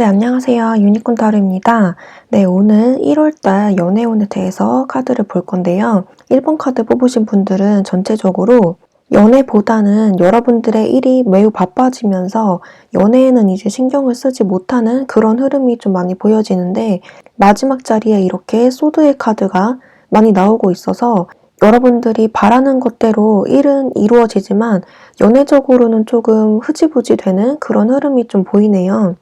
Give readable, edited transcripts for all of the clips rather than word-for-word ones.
네, 안녕하세요. 유니콘 타로입니다. 네, 오늘 1월달 연애운에 대해서 카드를 볼 건데요. 1번 카드 뽑으신 분들은 전체적으로 연애보다는 여러분들의 일이 매우 바빠지면서 연애에는 이제 신경을 쓰지 못하는 그런 흐름이 좀 많이 보여지는데, 마지막 자리에 이렇게 소드의 카드가 많이 나오고 있어서 여러분들이 바라는 것대로 일은 이루어지지만 연애적으로는 조금 흐지부지 되는 그런 흐름이 좀 보이네요.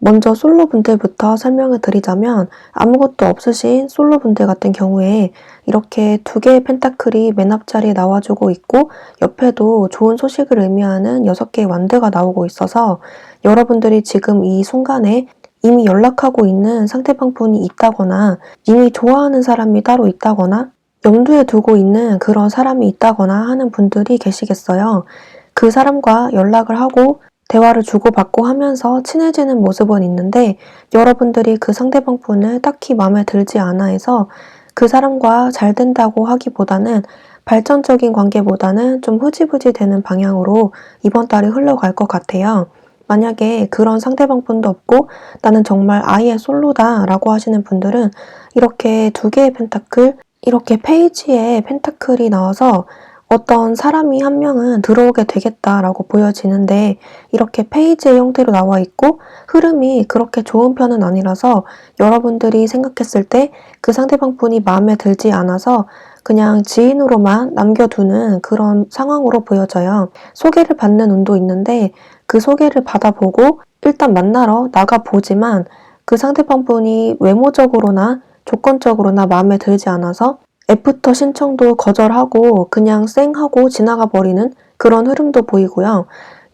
먼저 솔로분들부터 설명을 드리자면, 아무것도 없으신 솔로분들 같은 경우에 이렇게 두 개의 펜타클이 맨 앞자리에 나와주고 있고, 옆에도 좋은 소식을 의미하는 6개의 완드가 나오고 있어서 여러분들이 지금 이 순간에 이미 연락하고 있는 상대방 분이 있다거나, 이미 좋아하는 사람이 따로 있다거나, 염두에 두고 있는 그런 사람이 있다거나 하는 분들이 계시겠어요. 그 사람과 연락을 하고 대화를 주고받고 하면서 친해지는 모습은 있는데, 여러분들이 그 상대방 분을 딱히 마음에 들지 않아 해서 그 사람과 잘 된다고 하기보다는 발전적인 관계보다는 좀 흐지부지 되는 방향으로 이번 달이 흘러갈 것 같아요. 만약에 그런 상대방 분도 없고 나는 정말 아예 솔로다 라고 하시는 분들은 이렇게 두 개의 펜타클, 이렇게 페이지에 펜타클이 나와서 어떤 사람이 한 명은 들어오게 되겠다라고 보여지는데, 이렇게 페이지의 형태로 나와 있고 흐름이 그렇게 좋은 편은 아니라서 여러분들이 생각했을 때 그 상대방 분이 마음에 들지 않아서 그냥 지인으로만 남겨두는 그런 상황으로 보여져요. 소개를 받는 운도 있는데, 그 소개를 받아보고 일단 만나러 나가보지만 그 상대방 분이 외모적으로나 조건적으로나 마음에 들지 않아서 애프터 신청도 거절하고 그냥 쌩하고 지나가 버리는 그런 흐름도 보이고요.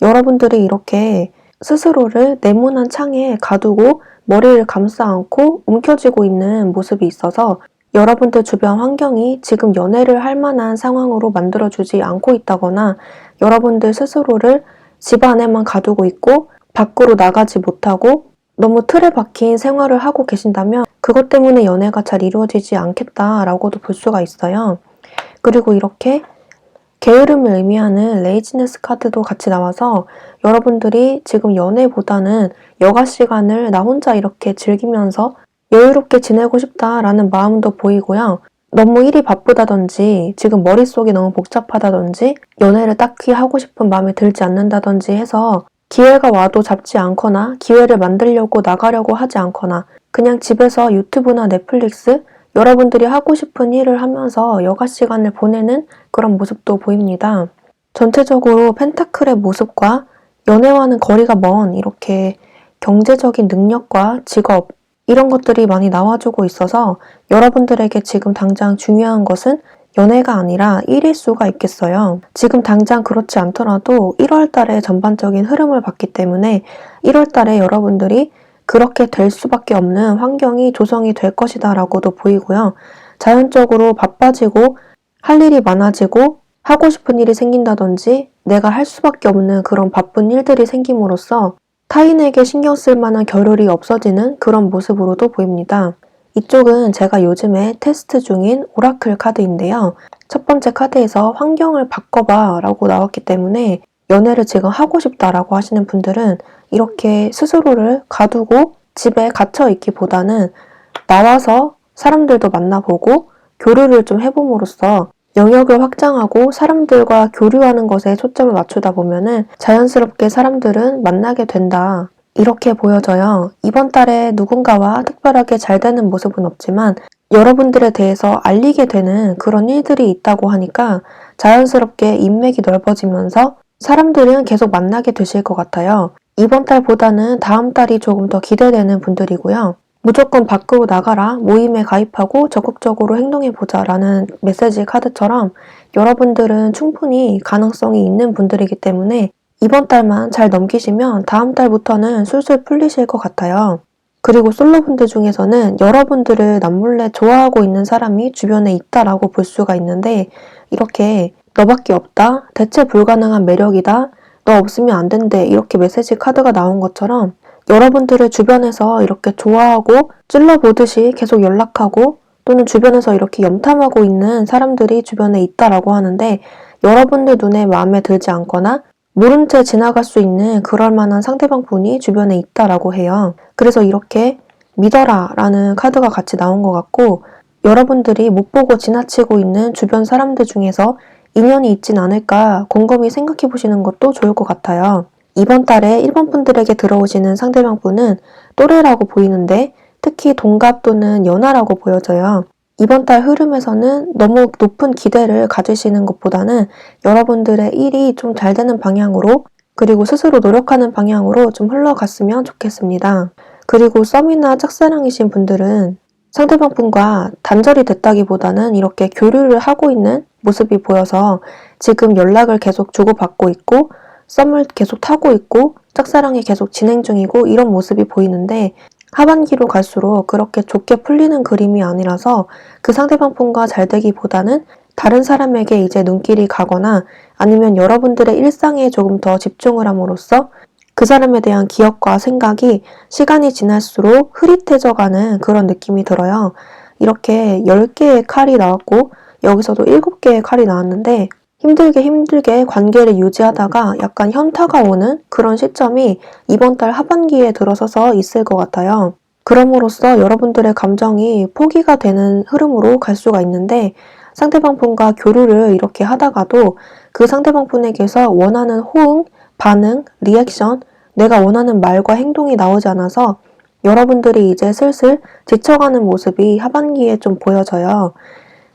여러분들이 이렇게 스스로를 네모난 창에 가두고 머리를 감싸 안고 움켜쥐고 있는 모습이 있어서 여러분들 주변 환경이 지금 연애를 할 만한 상황으로 만들어주지 않고 있다거나, 여러분들 스스로를 집 안에만 가두고 있고 밖으로 나가지 못하고 너무 틀에 박힌 생활을 하고 계신다면 그것 때문에 연애가 잘 이루어지지 않겠다라고도 볼 수가 있어요. 그리고 이렇게 게으름을 의미하는 레이지네스 카드도 같이 나와서 여러분들이 지금 연애보다는 여가 시간을 나 혼자 이렇게 즐기면서 여유롭게 지내고 싶다라는 마음도 보이고요. 너무 일이 바쁘다든지 지금 머릿속이 너무 복잡하다든지 연애를 딱히 하고 싶은 마음이 들지 않는다든지 해서 기회가 와도 잡지 않거나 기회를 만들려고 나가려고 하지 않거나 그냥 집에서 유튜브나 넷플릭스, 여러분들이 하고 싶은 일을 하면서 여가 시간을 보내는 그런 모습도 보입니다. 전체적으로 펜타클의 모습과 연애와는 거리가 먼 이렇게 경제적인 능력과 직업, 이런 것들이 많이 나와주고 있어서 여러분들에게 지금 당장 중요한 것은 연애가 아니라 일일 수가 있겠어요. 지금 당장 그렇지 않더라도 1월 달에 전반적인 흐름을 봤기 때문에 1월 달에 여러분들이 그렇게 될 수밖에 없는 환경이 조성이 될 것이다 라고도 보이고요. 자연적으로 바빠지고 할 일이 많아지고 하고 싶은 일이 생긴다든지 내가 할 수밖에 없는 그런 바쁜 일들이 생김으로써 타인에게 신경 쓸 만한 겨를이 없어지는 그런 모습으로도 보입니다. 이쪽은 제가 요즘에 테스트 중인 오라클 카드인데요. 첫 번째 카드에서 환경을 바꿔봐 라고 나왔기 때문에 연애를 지금 하고 싶다라고 하시는 분들은 이렇게 스스로를 가두고 집에 갇혀 있기보다는 나와서 사람들도 만나보고 교류를 좀 해봄으로써 영역을 확장하고 사람들과 교류하는 것에 초점을 맞추다 보면은 자연스럽게 사람들은 만나게 된다. 이렇게 보여져요. 이번 달에 누군가와 특별하게 잘 되는 모습은 없지만 여러분들에 대해서 알리게 되는 그런 일들이 있다고 하니까 자연스럽게 인맥이 넓어지면서 사람들은 계속 만나게 되실 것 같아요. 이번 달보다는 다음 달이 조금 더 기대되는 분들이고요. 무조건 밖으로 나가라, 모임에 가입하고 적극적으로 행동해보자 라는 메시지 카드처럼 여러분들은 충분히 가능성이 있는 분들이기 때문에 이번 달만 잘 넘기시면 다음 달부터는 술술 풀리실 것 같아요. 그리고 솔로분들 중에서는 여러분들을 남몰래 좋아하고 있는 사람이 주변에 있다라고 볼 수가 있는데, 이렇게 너밖에 없다, 대체 불가능한 매력이다, 너 없으면 안 된대 이렇게 메시지 카드가 나온 것처럼 여러분들을 주변에서 이렇게 좋아하고 찔러보듯이 계속 연락하고 또는 주변에서 이렇게 염탐하고 있는 사람들이 주변에 있다라고 하는데, 여러분들 눈에 마음에 들지 않거나 모른 채 지나갈 수 있는 그럴 만한 상대방 분이 주변에 있다라고 해요. 그래서 이렇게 믿어라 라는 카드가 같이 나온 것 같고, 여러분들이 못 보고 지나치고 있는 주변 사람들 중에서 인연이 있진 않을까 곰곰이 생각해 보시는 것도 좋을 것 같아요. 이번 달에 1번 분들에게 들어오시는 상대방 분은 또래라고 보이는데 특히 동갑 또는 연하라고 보여져요. 이번 달 흐름에서는 너무 높은 기대를 가지시는 것보다는 여러분들의 일이 좀 잘 되는 방향으로, 그리고 스스로 노력하는 방향으로 좀 흘러갔으면 좋겠습니다. 그리고 썸이나 짝사랑이신 분들은 상대방 분과 단절이 됐다기보다는 이렇게 교류를 하고 있는 모습이 보여서 지금 연락을 계속 주고받고 있고 썸을 계속 타고 있고 짝사랑이 계속 진행 중이고 이런 모습이 보이는데, 하반기로 갈수록 그렇게 좋게 풀리는 그림이 아니라서 그 상대방 분과 잘 되기보다는 다른 사람에게 이제 눈길이 가거나 아니면 여러분들의 일상에 조금 더 집중을 함으로써 그 사람에 대한 기억과 생각이 시간이 지날수록 흐릿해져가는 그런 느낌이 들어요. 이렇게 10개의 칼이 나왔고 여기서도 7개의 칼이 나왔는데, 힘들게 관계를 유지하다가 약간 현타가 오는 그런 시점이 이번 달 하반기에 들어서서 있을 것 같아요. 그럼으로써 여러분들의 감정이 포기가 되는 흐름으로 갈 수가 있는데, 상대방 분과 교류를 이렇게 하다가도 그 상대방 분에게서 원하는 호응, 반응, 리액션, 내가 원하는 말과 행동이 나오지 않아서 여러분들이 이제 슬슬 지쳐가는 모습이 하반기에 좀 보여져요.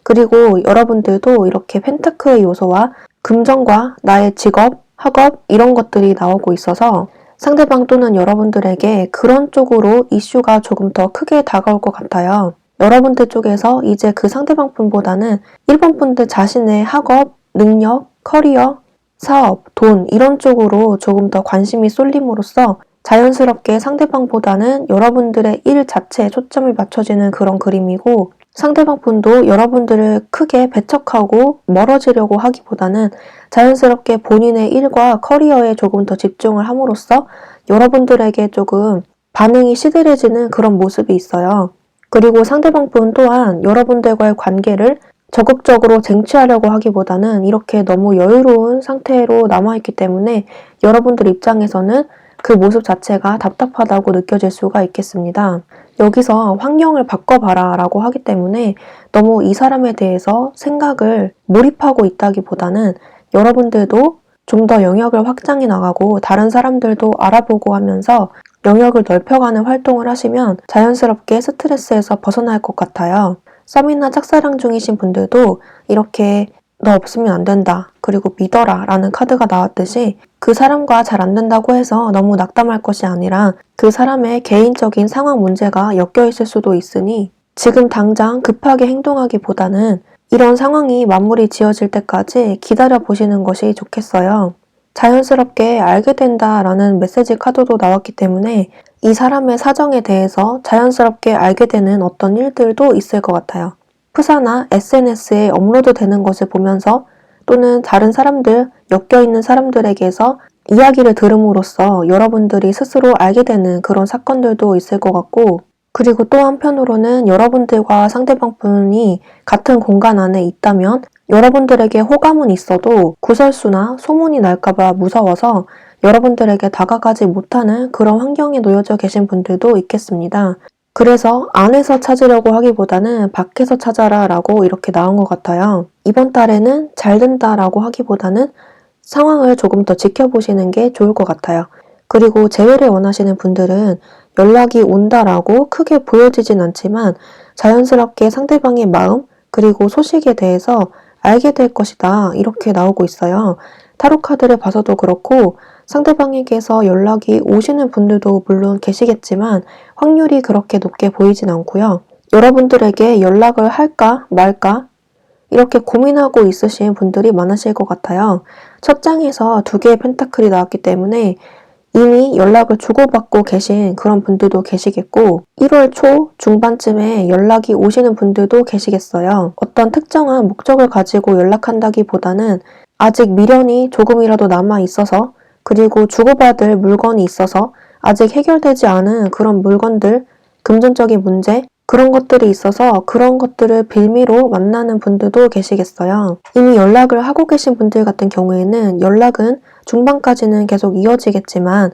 그리고 여러분들도 이렇게 펜타클의 요소와 금전과 나의 직업, 학업 이런 것들이 나오고 있어서 상대방 또는 여러분들에게 그런 쪽으로 이슈가 조금 더 크게 다가올 것 같아요. 여러분들 쪽에서 이제 그 상대방 분보다는 1번 분들 자신의 학업, 능력, 커리어, 사업, 돈 이런 쪽으로 조금 더 관심이 쏠림으로써 자연스럽게 상대방보다는 여러분들의 일 자체에 초점이 맞춰지는 그런 그림이고, 상대방 분도 여러분들을 크게 배척하고 멀어지려고 하기보다는 자연스럽게 본인의 일과 커리어에 조금 더 집중을 함으로써 여러분들에게 조금 반응이 시들해지는 그런 모습이 있어요. 그리고 상대방 분 또한 여러분들과의 관계를 적극적으로 쟁취하려고 하기보다는 이렇게 너무 여유로운 상태로 남아있기 때문에 여러분들 입장에서는 그 모습 자체가 답답하다고 느껴질 수가 있겠습니다. 여기서 환경을 바꿔봐라 라고 하기 때문에 너무 이 사람에 대해서 생각을 몰입하고 있다기보다는 여러분들도 좀 더 영역을 확장해 나가고 다른 사람들도 알아보고 하면서 영역을 넓혀가는 활동을 하시면 자연스럽게 스트레스에서 벗어날 것 같아요. 썸이나 짝사랑 중이신 분들도 이렇게 너 없으면 안 된다, 그리고 믿어라 라는 카드가 나왔듯이 그 사람과 잘 안 된다고 해서 너무 낙담할 것이 아니라 그 사람의 개인적인 상황 문제가 엮여 있을 수도 있으니 지금 당장 급하게 행동하기보다는 이런 상황이 마무리 지어질 때까지 기다려 보시는 것이 좋겠어요. 자연스럽게 알게 된다라는 메시지 카드도 나왔기 때문에 이 사람의 사정에 대해서 자연스럽게 알게 되는 어떤 일들도 있을 것 같아요. 프사나 SNS에 업로드되는 것을 보면서 또는 다른 사람들, 엮여있는 사람들에게서 이야기를 들음으로써 여러분들이 스스로 알게 되는 그런 사건들도 있을 것 같고, 그리고 또 한편으로는 여러분들과 상대방 분이 같은 공간 안에 있다면 여러분들에게 호감은 있어도 구설수나 소문이 날까봐 무서워서 여러분들에게 다가가지 못하는 그런 환경에 놓여져 계신 분들도 있겠습니다. 그래서 안에서 찾으려고 하기보다는 밖에서 찾아라 라고 이렇게 나온 것 같아요. 이번 달에는 잘 된다라고 하기보다는 상황을 조금 더 지켜보시는 게 좋을 것 같아요. 그리고 재회를 원하시는 분들은 연락이 온다라고 크게 보여지진 않지만 자연스럽게 상대방의 마음 그리고 소식에 대해서 알게 될 것이다 이렇게 나오고 있어요. 타로 카드를 봐서도 그렇고 상대방에게서 연락이 오시는 분들도 물론 계시겠지만 확률이 그렇게 높게 보이진 않고요. 여러분들에게 연락을 할까 말까 이렇게 고민하고 있으신 분들이 많으실 것 같아요. 첫 장에서 2개의 펜타클이 나왔기 때문에 이미 연락을 주고받고 계신 그런 분들도 계시겠고 1월 초 중반쯤에 연락이 오시는 분들도 계시겠어요. 어떤 특정한 목적을 가지고 연락한다기보다는 아직 미련이 조금이라도 남아 있어서, 그리고 주고받을 물건이 있어서 아직 해결되지 않은 그런 물건들, 금전적인 문제 그런 것들이 있어서 그런 것들을 빌미로 만나는 분들도 계시겠어요. 이미 연락을 하고 계신 분들 같은 경우에는 연락은 중반까지는 계속 이어지겠지만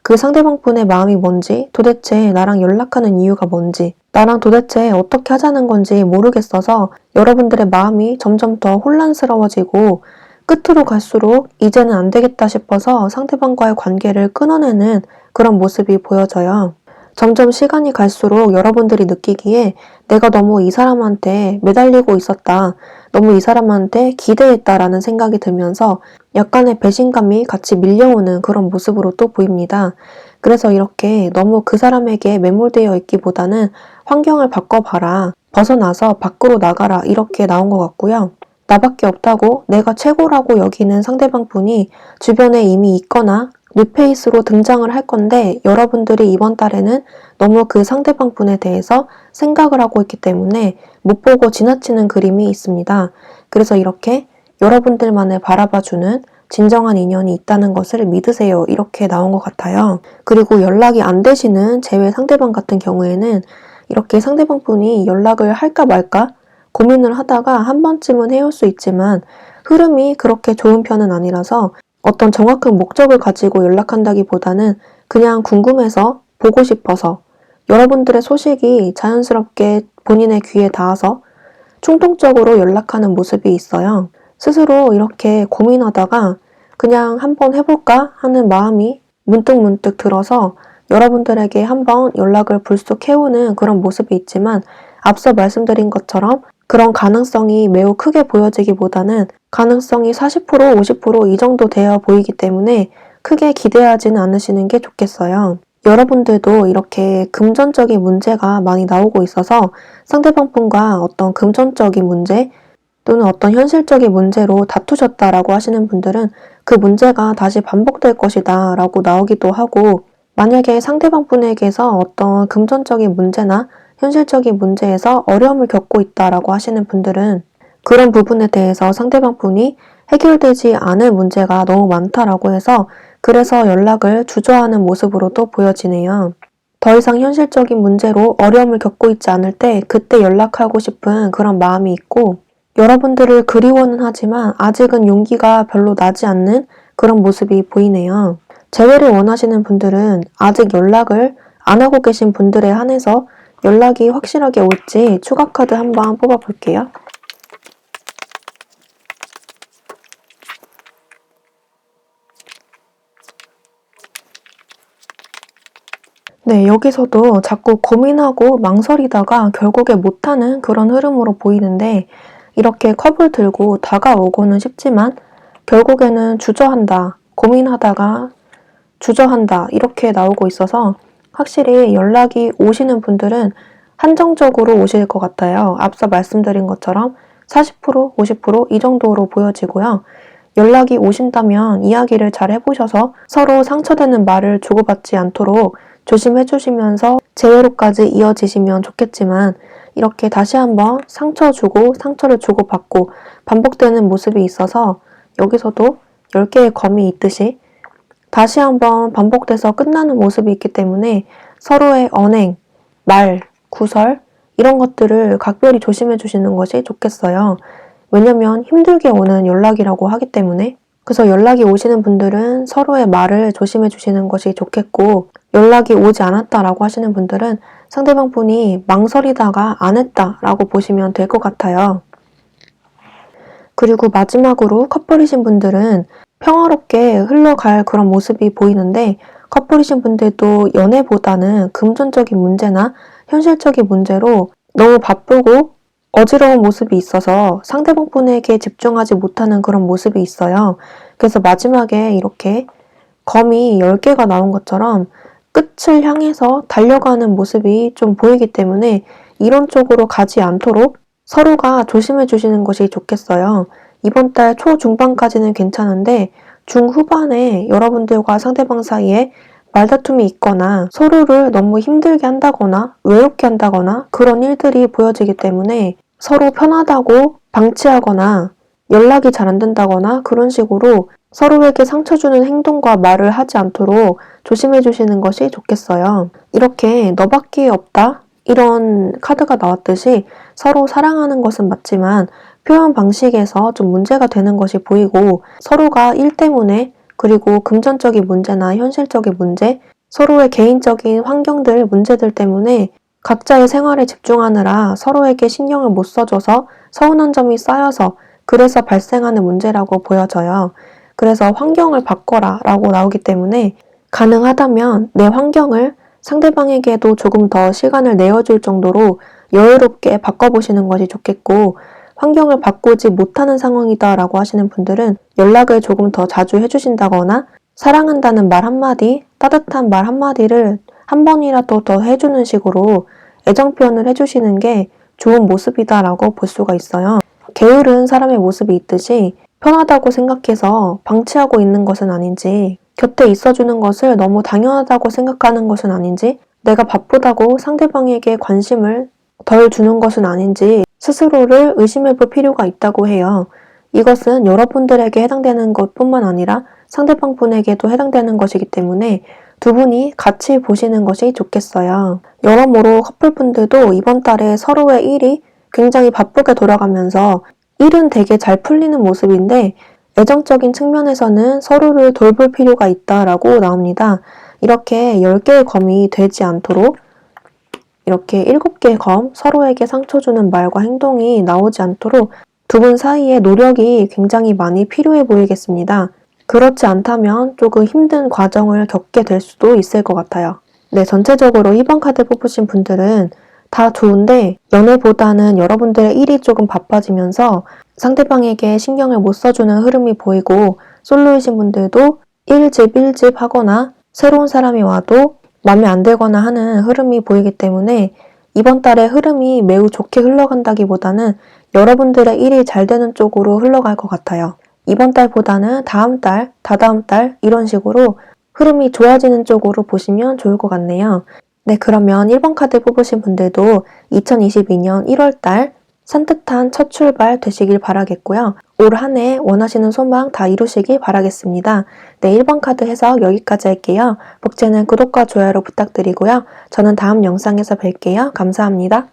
그 상대방 분의 마음이 뭔지, 도대체 나랑 연락하는 이유가 뭔지, 나랑 도대체 어떻게 하자는 건지 모르겠어서 여러분들의 마음이 점점 더 혼란스러워지고 끝으로 갈수록 이제는 안 되겠다 싶어서 상대방과의 관계를 끊어내는 그런 모습이 보여져요. 점점 시간이 갈수록 여러분들이 느끼기에 내가 너무 이 사람한테 매달리고 있었다. 너무 이 사람한테 기대했다라는 생각이 들면서 약간의 배신감이 같이 밀려오는 그런 모습으로 또 보입니다. 그래서 이렇게 너무 그 사람에게 매몰되어 있기보다는 환경을 바꿔봐라. 벗어나서 밖으로 나가라. 이렇게 나온 것 같고요. 나밖에 없다고 내가 최고라고 여기는 상대방 분이 주변에 이미 있거나 뉴페이스로 등장을 할 건데 여러분들이 이번 달에는 너무 그 상대방 분에 대해서 생각을 하고 있기 때문에 못 보고 지나치는 그림이 있습니다. 그래서 이렇게 여러분들만을 바라봐주는 진정한 인연이 있다는 것을 믿으세요. 이렇게 나온 것 같아요. 그리고 연락이 안 되시는 제외 상대방 같은 경우에는 이렇게 상대방 분이 연락을 할까 말까 고민을 하다가 한 번쯤은 해올 수 있지만 흐름이 그렇게 좋은 편은 아니라서 어떤 정확한 목적을 가지고 연락한다기보다는 그냥 궁금해서 보고 싶어서 여러분들의 소식이 자연스럽게 본인의 귀에 닿아서 충동적으로 연락하는 모습이 있어요. 스스로 이렇게 고민하다가 그냥 한번 해볼까 하는 마음이 문득문득 들어서 여러분들에게 한번 연락을 불쑥 해오는 그런 모습이 있지만 앞서 말씀드린 것처럼 그런 가능성이 매우 크게 보여지기보다는 가능성이 40%, 50%이 정도 되어 보이기 때문에 크게 기대하지는 않으시는 게 좋겠어요. 여러분들도 이렇게 금전적인 문제가 많이 나오고 있어서 상대방 분과 어떤 금전적인 문제 또는 어떤 현실적인 문제로 다투셨다라고 하시는 분들은 그 문제가 다시 반복될 것이다 라고 나오기도 하고 만약에 상대방 분에게서 어떤 금전적인 문제나 현실적인 문제에서 어려움을 겪고 있다라고 하시는 분들은 그런 부분에 대해서 상대방 분이 해결되지 않을 문제가 너무 많다라고 해서 그래서 연락을 주저하는 모습으로도 보여지네요. 더 이상 현실적인 문제로 어려움을 겪고 있지 않을 때 그때 연락하고 싶은 그런 마음이 있고 여러분들을 그리워는 하지만 아직은 용기가 별로 나지 않는 그런 모습이 보이네요. 재회를 원하시는 분들은 아직 연락을 안 하고 계신 분들에 한해서 연락이 확실하게 올지 추가 카드 한번 뽑아볼게요. 네, 여기서도 자꾸 고민하고 망설이다가 결국에 못하는 그런 흐름으로 보이는데 이렇게 컵을 들고 다가오고는 싶지만 결국에는 주저한다, 고민하다가 주저한다 이렇게 나오고 있어서 확실히 연락이 오시는 분들은 한정적으로 오실 것 같아요. 앞서 말씀드린 것처럼 40%, 50%이 정도로 보여지고요. 연락이 오신다면 이야기를 잘 해보셔서 서로 상처되는 말을 주고받지 않도록 조심해 주시면서 재회로까지 이어지시면 좋겠지만 이렇게 다시 한번 상처 주고 상처를 주고받고 반복되는 모습이 있어서 여기서도 10개의 검이 있듯이 다시 한번 반복돼서 끝나는 모습이 있기 때문에 서로의 언행, 말, 구설 이런 것들을 각별히 조심해 주시는 것이 좋겠어요. 왜냐면 힘들게 오는 연락이라고 하기 때문에 그래서 연락이 오시는 분들은 서로의 말을 조심해 주시는 것이 좋겠고 연락이 오지 않았다라고 하시는 분들은 상대방 분이 망설이다가 안 했다라고 보시면 될 것 같아요. 그리고 마지막으로 커플이신 분들은 평화롭게 흘러갈 그런 모습이 보이는데 커플이신 분들도 연애보다는 금전적인 문제나 현실적인 문제로 너무 바쁘고 어지러운 모습이 있어서 상대방 분에게 집중하지 못하는 그런 모습이 있어요. 그래서 마지막에 이렇게 검이 10개가 나온 것처럼 끝을 향해서 달려가는 모습이 좀 보이기 때문에 이런 쪽으로 가지 않도록 서로가 조심해 주시는 것이 좋겠어요. 이번 달 초중반까지는 괜찮은데 중후반에 여러분들과 상대방 사이에 말다툼이 있거나 서로를 너무 힘들게 한다거나 외롭게 한다거나 그런 일들이 보여지기 때문에 서로 편하다고 방치하거나 연락이 잘 안 된다거나 그런 식으로 서로에게 상처 주는 행동과 말을 하지 않도록 조심해 주시는 것이 좋겠어요. 이렇게 너밖에 없다? 이런 카드가 나왔듯이 서로 사랑하는 것은 맞지만 표현 방식에서 좀 문제가 되는 것이 보이고 서로가 일 때문에 그리고 금전적인 문제나 현실적인 문제, 서로의 개인적인 환경들, 문제들 때문에 각자의 생활에 집중하느라 서로에게 신경을 못 써줘서 서운한 점이 쌓여서 그래서 발생하는 문제라고 보여져요. 그래서 환경을 바꿔라 라고 나오기 때문에 가능하다면 내 환경을 상대방에게도 조금 더 시간을 내어줄 정도로 여유롭게 바꿔보시는 것이 좋겠고, 환경을 바꾸지 못하는 상황이다 라고 하시는 분들은 연락을 조금 더 자주 해주신다거나 사랑한다는 말 한마디, 따뜻한 말 한마디를 한 번이라도 더 해주는 식으로 애정 표현을 해주시는 게 좋은 모습이다 라고 볼 수가 있어요. 게으른 사람의 모습이 있듯이 편하다고 생각해서 방치하고 있는 것은 아닌지, 곁에 있어주는 것을 너무 당연하다고 생각하는 것은 아닌지, 내가 바쁘다고 상대방에게 관심을 덜 주는 것은 아닌지 스스로를 의심해 볼 필요가 있다고 해요. 이것은 여러분들에게 해당되는 것뿐만 아니라 상대방 분에게도 해당되는 것이기 때문에 두 분이 같이 보시는 것이 좋겠어요. 여러모로 커플분들도 이번 달에 서로의 일이 굉장히 바쁘게 돌아가면서 일은 되게 잘 풀리는 모습인데 애정적인 측면에서는 서로를 돌볼 필요가 있다라고 나옵니다. 이렇게 10개의 검이 되지 않도록 이렇게 7개의 검, 서로에게 상처 주는 말과 행동이 나오지 않도록 두 분 사이에 노력이 굉장히 많이 필요해 보이겠습니다. 그렇지 않다면 조금 힘든 과정을 겪게 될 수도 있을 것 같아요. 네, 전체적으로 2번 카드 뽑으신 분들은 다 좋은데 연애보다는 여러분들의 일이 조금 바빠지면서 상대방에게 신경을 못 써주는 흐름이 보이고, 솔로이신 분들도 1집 하거나 새로운 사람이 와도 마음에 안 들거나 하는 흐름이 보이기 때문에 이번 달의 흐름이 매우 좋게 흘러간다기보다는 여러분들의 일이 잘 되는 쪽으로 흘러갈 것 같아요. 이번 달보다는 다음 달, 다다음 달 이런 식으로 흐름이 좋아지는 쪽으로 보시면 좋을 것 같네요. 네, 그러면 1번 카드 뽑으신 분들도 2022년 1월달 산뜻한 첫 출발 되시길 바라겠고요. 올 한 해 원하시는 소망 다 이루시길 바라겠습니다. 네, 1번 카드 해석 여기까지 할게요. 복제는 구독과 좋아요로 부탁드리고요. 저는 다음 영상에서 뵐게요. 감사합니다.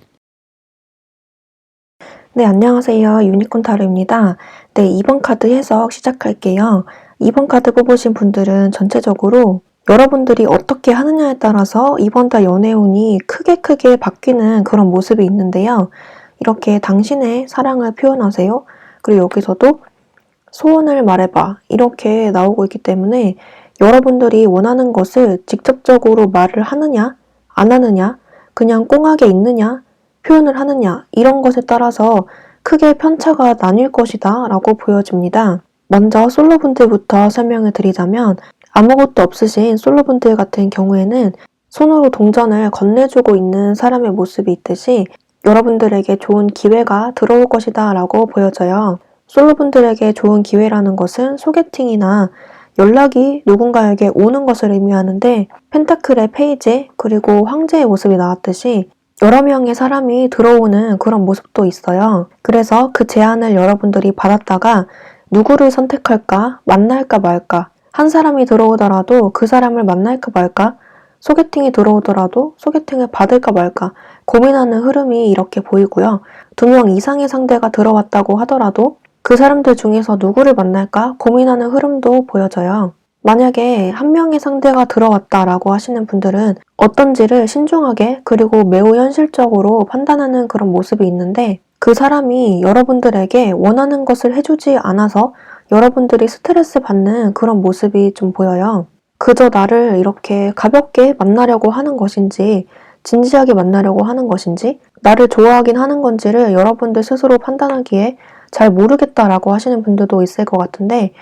네, 안녕하세요. 유니콘 타로입니다. 네, 2번 카드 해석 시작할게요. 2번 카드 뽑으신 분들은 전체적으로 여러분들이 어떻게 하느냐에 따라서 이번 달 연애운이 크게 바뀌는 그런 모습이 있는데요. 이렇게 당신의 사랑을 표현하세요. 그리고 여기서도 소원을 말해봐. 이렇게 나오고 있기 때문에 여러분들이 원하는 것을 직접적으로 말을 하느냐, 안 하느냐, 그냥 꽁하게 있느냐, 표현을 하느냐, 이런 것에 따라서 크게 편차가 나뉠 것이다 라고 보여집니다. 먼저 솔로분들부터 설명을 드리자면 아무것도 없으신 솔로분들 같은 경우에는 손으로 동전을 건네주고 있는 사람의 모습이 있듯이 여러분들에게 좋은 기회가 들어올 것이다 라고 보여져요. 솔로분들에게 좋은 기회라는 것은 소개팅이나 연락이 누군가에게 오는 것을 의미하는데, 펜타클의 페이지 그리고 황제의 모습이 나왔듯이 여러 명의 사람이 들어오는 그런 모습도 있어요. 그래서 그 제안을 여러분들이 받았다가 누구를 선택할까? 만날까 말까? 한 사람이 들어오더라도 그 사람을 만날까 말까? 소개팅이 들어오더라도 소개팅을 받을까 말까? 고민하는 흐름이 이렇게 보이고요. 2명 이상의 상대가 들어왔다고 하더라도 그 사람들 중에서 누구를 만날까 고민하는 흐름도 보여져요. 만약에 한 명의 상대가 들어왔다라고 하시는 분들은 어떤지를 신중하게 그리고 매우 현실적으로 판단하는 그런 모습이 있는데, 그 사람이 여러분들에게 원하는 것을 해주지 않아서 여러분들이 스트레스 받는 그런 모습이 좀 보여요. 그저 나를 이렇게 가볍게 만나려고 하는 것인지 진지하게 만나려고 하는 것인지 나를 좋아하긴 하는 건지를 여러분들 스스로 판단하기에 잘 모르겠다라고 하시는 분들도 있을 것 같은데,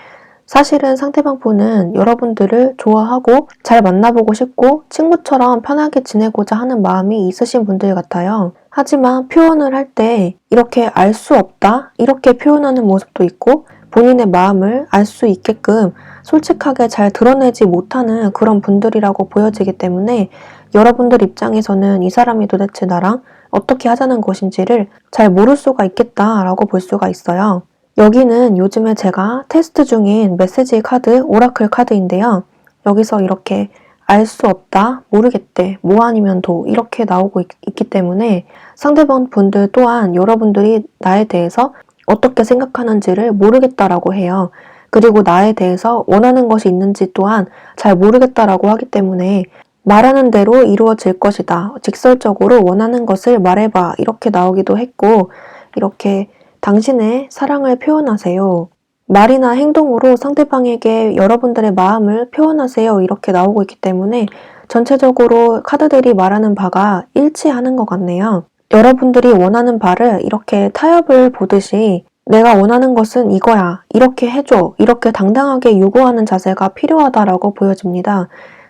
사실은 상대방 분은 여러분들을 좋아하고 잘 만나보고 싶고 친구처럼 편하게 지내고자 하는 마음이 있으신 분들 같아요. 하지만 표현을 할 때 이렇게 알 수 없다 이렇게 표현하는 모습도 있고, 본인의 마음을 알 수 있게끔 솔직하게 잘 드러내지 못하는 그런 분들이라고 보여지기 때문에 여러분들 입장에서는 이 사람이 도대체 나랑 어떻게 하자는 것인지를 잘 모를 수가 있겠다라고 볼 수가 있어요. 여기는 요즘에 제가 테스트 중인 메시지 카드, 오라클 카드인데요. 여기서 이렇게 알 수 없다, 모르겠대, 뭐 아니면 도 이렇게 나오고 있기 때문에 상대방 분들 또한 여러분들이 나에 대해서 어떻게 생각하는지를 모르겠다라고 해요. 그리고 나에 대해서 원하는 것이 있는지 또한 잘 모르겠다라고 하기 때문에 말하는 대로 이루어질 것이다. 직설적으로 원하는 것을 말해봐. 이렇게 나오기도 했고, 이렇게 당신의 사랑을 표현하세요. 말이나 행동으로 상대방에게 여러분들의 마음을 표현하세요. 이렇게 나오고 있기 때문에 전체적으로 카드들이 말하는 바가 일치하는 것 같네요. 여러분들이 원하는 바를 이렇게 타협을 보듯이 내가 원하는 것은 이거야. 이렇게 해줘. 이렇게 당당하게 요구하는 자세가 필요하다라고 보여집니다.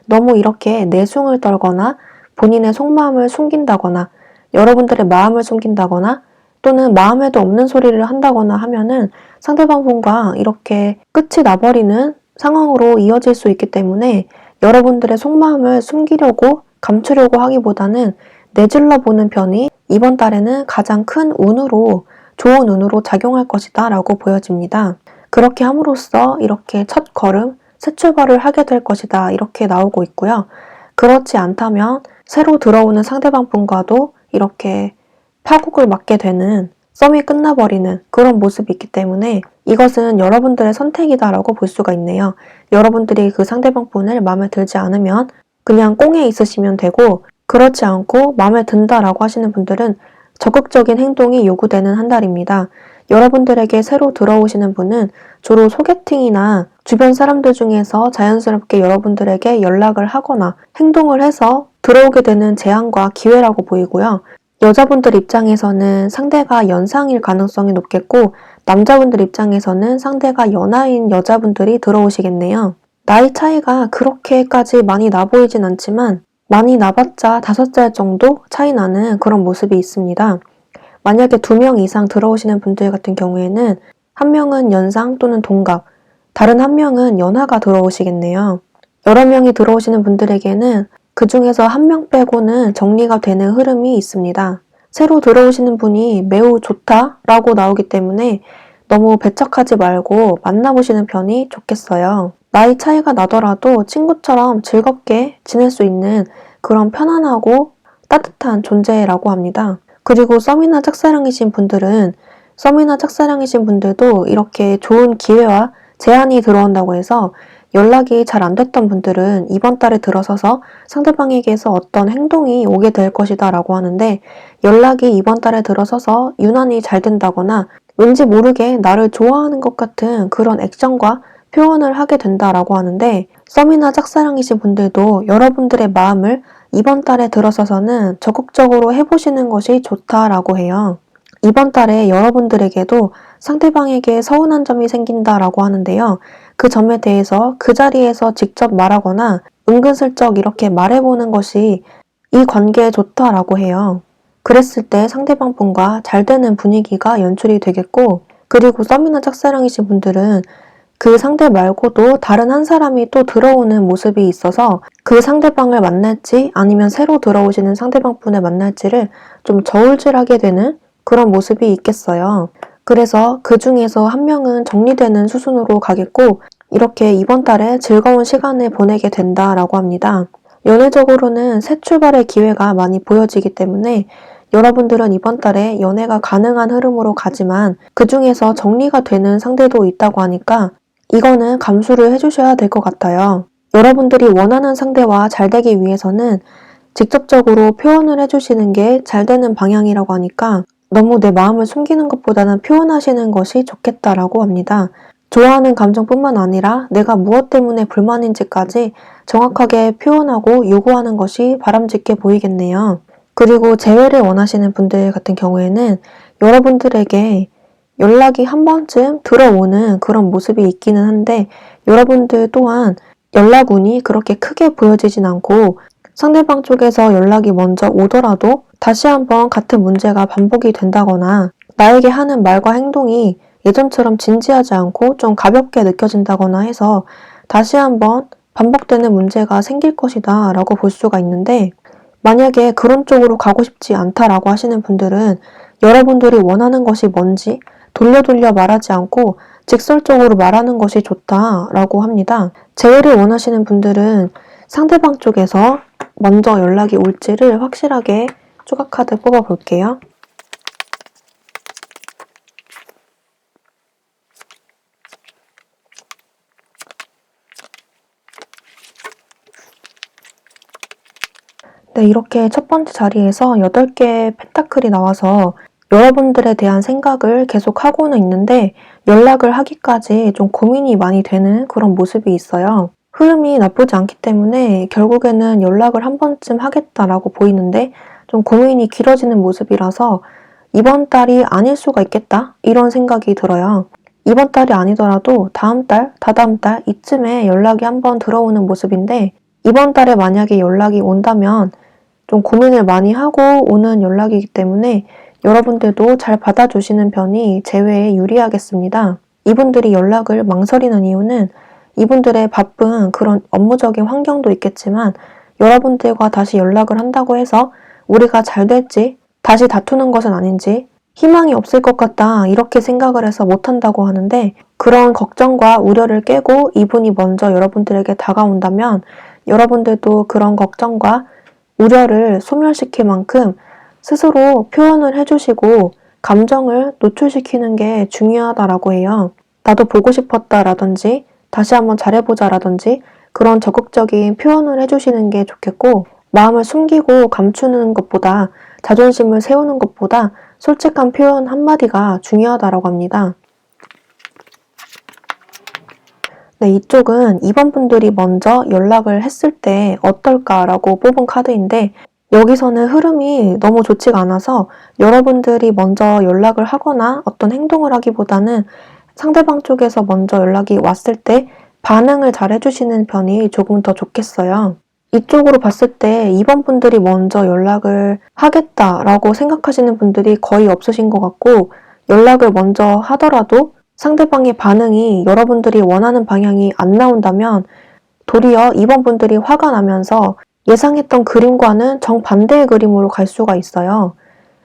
너무 이렇게 내숭을 떨거나 본인의 속마음을 숨긴다거나 여러분들의 마음을 숨긴다거나 또는 마음에도 없는 소리를 한다거나 하면은 상대방 분과 이렇게 끝이 나버리는 상황으로 이어질 수 있기 때문에 여러분들의 속마음을 숨기려고 감추려고 하기보다는 내질러 보는 편이 이번 달에는 가장 큰 운으로 좋은 운으로 작용할 것이다 라고 보여집니다. 그렇게 함으로써 이렇게 첫 걸음, 새 출발을 하게 될 것이다 이렇게 나오고 있고요. 그렇지 않다면 새로 들어오는 상대방 분과도 이렇게 파국을 맞게 되는 썸이 끝나버리는 그런 모습이 있기 때문에 이것은 여러분들의 선택이다라고 볼 수가 있네요. 여러분들이 그 상대방 분을 마음에 들지 않으면 그냥 꽁에 있으시면 되고 그렇지 않고 마음에 든다라고 하시는 분들은 적극적인 행동이 요구되는 한 달입니다. 여러분들에게 새로 들어오시는 분은 주로 소개팅이나 주변 사람들 중에서 자연스럽게 여러분들에게 연락을 하거나 행동을 해서 들어오게 되는 제안과 기회라고 보이고요. 여자분들 입장에서는 상대가 연상일 가능성이 높겠고 남자분들 입장에서는 상대가 연하인 여자분들이 들어오시겠네요. 나이 차이가 그렇게까지 많이 나 보이진 않지만 많이 나봤자 5살 정도 차이 나는 그런 모습이 있습니다. 만약에 2명 이상 들어오시는 분들 같은 경우에는 한 명은 연상 또는 동갑, 다른 한 명은 연하가 들어오시겠네요. 여러 명이 들어오시는 분들에게는 그 중에서 한 명 빼고는 정리가 되는 흐름이 있습니다. 새로 들어오시는 분이 매우 좋다라고 나오기 때문에 너무 배척하지 말고 만나보시는 편이 좋겠어요. 나이 차이가 나더라도 친구처럼 즐겁게 지낼 수 있는 그런 편안하고 따뜻한 존재라고 합니다. 그리고 썸이나 짝사랑이신 분들도 이렇게 좋은 기회와 제안이 들어온다고 해서 연락이 잘 안 됐던 분들은 이번 달에 들어서서 상대방에게서 어떤 행동이 오게 될 것이다 라고 하는데 연락이 이번 달에 들어서서 유난히 잘 된다거나 왠지 모르게 나를 좋아하는 것 같은 그런 액션과 표현을 하게 된다라고 하는데 썸이나 짝사랑이신 분들도 여러분들의 마음을 이번 달에 들어서서는 적극적으로 해보시는 것이 좋다라고 해요. 이번 달에 여러분들에게도 상대방에게 서운한 점이 생긴다라고 하는데요. 그 점에 대해서 그 자리에서 직접 말하거나 은근슬쩍 이렇게 말해보는 것이 이 관계에 좋다라고 해요. 그랬을 때 상대방 분과 잘 되는 분위기가 연출이 되겠고 그리고 썸이나 짝사랑이신 분들은 그 상대 말고도 다른 한 사람이 또 들어오는 모습이 있어서 그 상대방을 만날지 아니면 새로 들어오시는 상대방 분을 만날지를 좀 저울질하게 되는 그런 모습이 있겠어요. 그래서 그 중에서 한 명은 정리되는 수순으로 가겠고 이렇게 이번 달에 즐거운 시간을 보내게 된다라고 합니다. 연애적으로는 새 출발의 기회가 많이 보여지기 때문에 여러분들은 이번 달에 연애가 가능한 흐름으로 가지만 그 중에서 정리가 되는 상대도 있다고 하니까 이거는 감수를 해주셔야 될 것 같아요. 여러분들이 원하는 상대와 잘 되기 위해서는 직접적으로 표현을 해주시는 게 잘 되는 방향이라고 하니까 너무 내 마음을 숨기는 것보다는 표현하시는 것이 좋겠다라고 합니다. 좋아하는 감정뿐만 아니라 내가 무엇 때문에 불만인지까지 정확하게 표현하고 요구하는 것이 바람직해 보이겠네요. 그리고 재회를 원하시는 분들 같은 경우에는 여러분들에게 연락이 한 번쯤 들어오는 그런 모습이 있기는 한데 여러분들 또한 연락운이 그렇게 크게 보여지진 않고 상대방 쪽에서 연락이 먼저 오더라도 다시 한번 같은 문제가 반복이 된다거나 나에게 하는 말과 행동이 예전처럼 진지하지 않고 좀 가볍게 느껴진다거나 해서 다시 한번 반복되는 문제가 생길 것이다 라고 볼 수가 있는데 만약에 그런 쪽으로 가고 싶지 않다라고 하시는 분들은 여러분들이 원하는 것이 뭔지 돌려 말하지 않고 직설적으로 말하는 것이 좋다라고 합니다. 재회를 원하시는 분들은 상대방 쪽에서 먼저 연락이 올지를 확실하게 조각카드 뽑아볼게요. 네, 이렇게 첫 번째 자리에서 8개의 펜타클이 나와서 여러분들에 대한 생각을 계속 하고는 있는데 연락을 하기까지 좀 고민이 많이 되는 그런 모습이 있어요. 흐름이 나쁘지 않기 때문에 결국에는 연락을 한 번쯤 하겠다라고 보이는데 좀 고민이 길어지는 모습이라서 이번 달이 아닐 수가 있겠다 이런 생각이 들어요. 이번 달이 아니더라도 다음 달, 다다음 달 이쯤에 연락이 한번 들어오는 모습인데 이번 달에 만약에 연락이 온다면 좀 고민을 많이 하고 오는 연락이기 때문에 여러분들도 잘 받아주시는 편이 재회에 유리하겠습니다. 이분들이 연락을 망설이는 이유는 이분들의 바쁜 그런 업무적인 환경도 있겠지만 여러분들과 다시 연락을 한다고 해서 우리가 잘 될지 다시 다투는 것은 아닌지 희망이 없을 것 같다 이렇게 생각을 해서 못한다고 하는데 그런 걱정과 우려를 깨고 이분이 먼저 여러분들에게 다가온다면 여러분들도 그런 걱정과 우려를 소멸시킬 만큼 스스로 표현을 해주시고 감정을 노출시키는 게 중요하다라고 해요. 나도 보고 싶었다라든지 다시 한번 잘해보자라든지 그런 적극적인 표현을 해주시는 게 좋겠고 마음을 숨기고 감추는 것보다 자존심을 세우는 것보다 솔직한 표현 한마디가 중요하다라고 합니다. 네, 이쪽은 2번 분들이 먼저 연락을 했을 때 어떨까라고 뽑은 카드인데 여기서는 흐름이 너무 좋지가 않아서 여러분들이 먼저 연락을 하거나 어떤 행동을 하기보다는 상대방 쪽에서 먼저 연락이 왔을 때 반응을 잘 해주시는 편이 조금 더 좋겠어요. 이쪽으로 봤을 때 2번 분들이 먼저 연락을 하겠다라고 생각하시는 분들이 거의 없으신 것 같고 연락을 먼저 하더라도 상대방의 반응이 여러분들이 원하는 방향이 안 나온다면 도리어 2번 분들이 화가 나면서 예상했던 그림과는 정반대의 그림으로 갈 수가 있어요.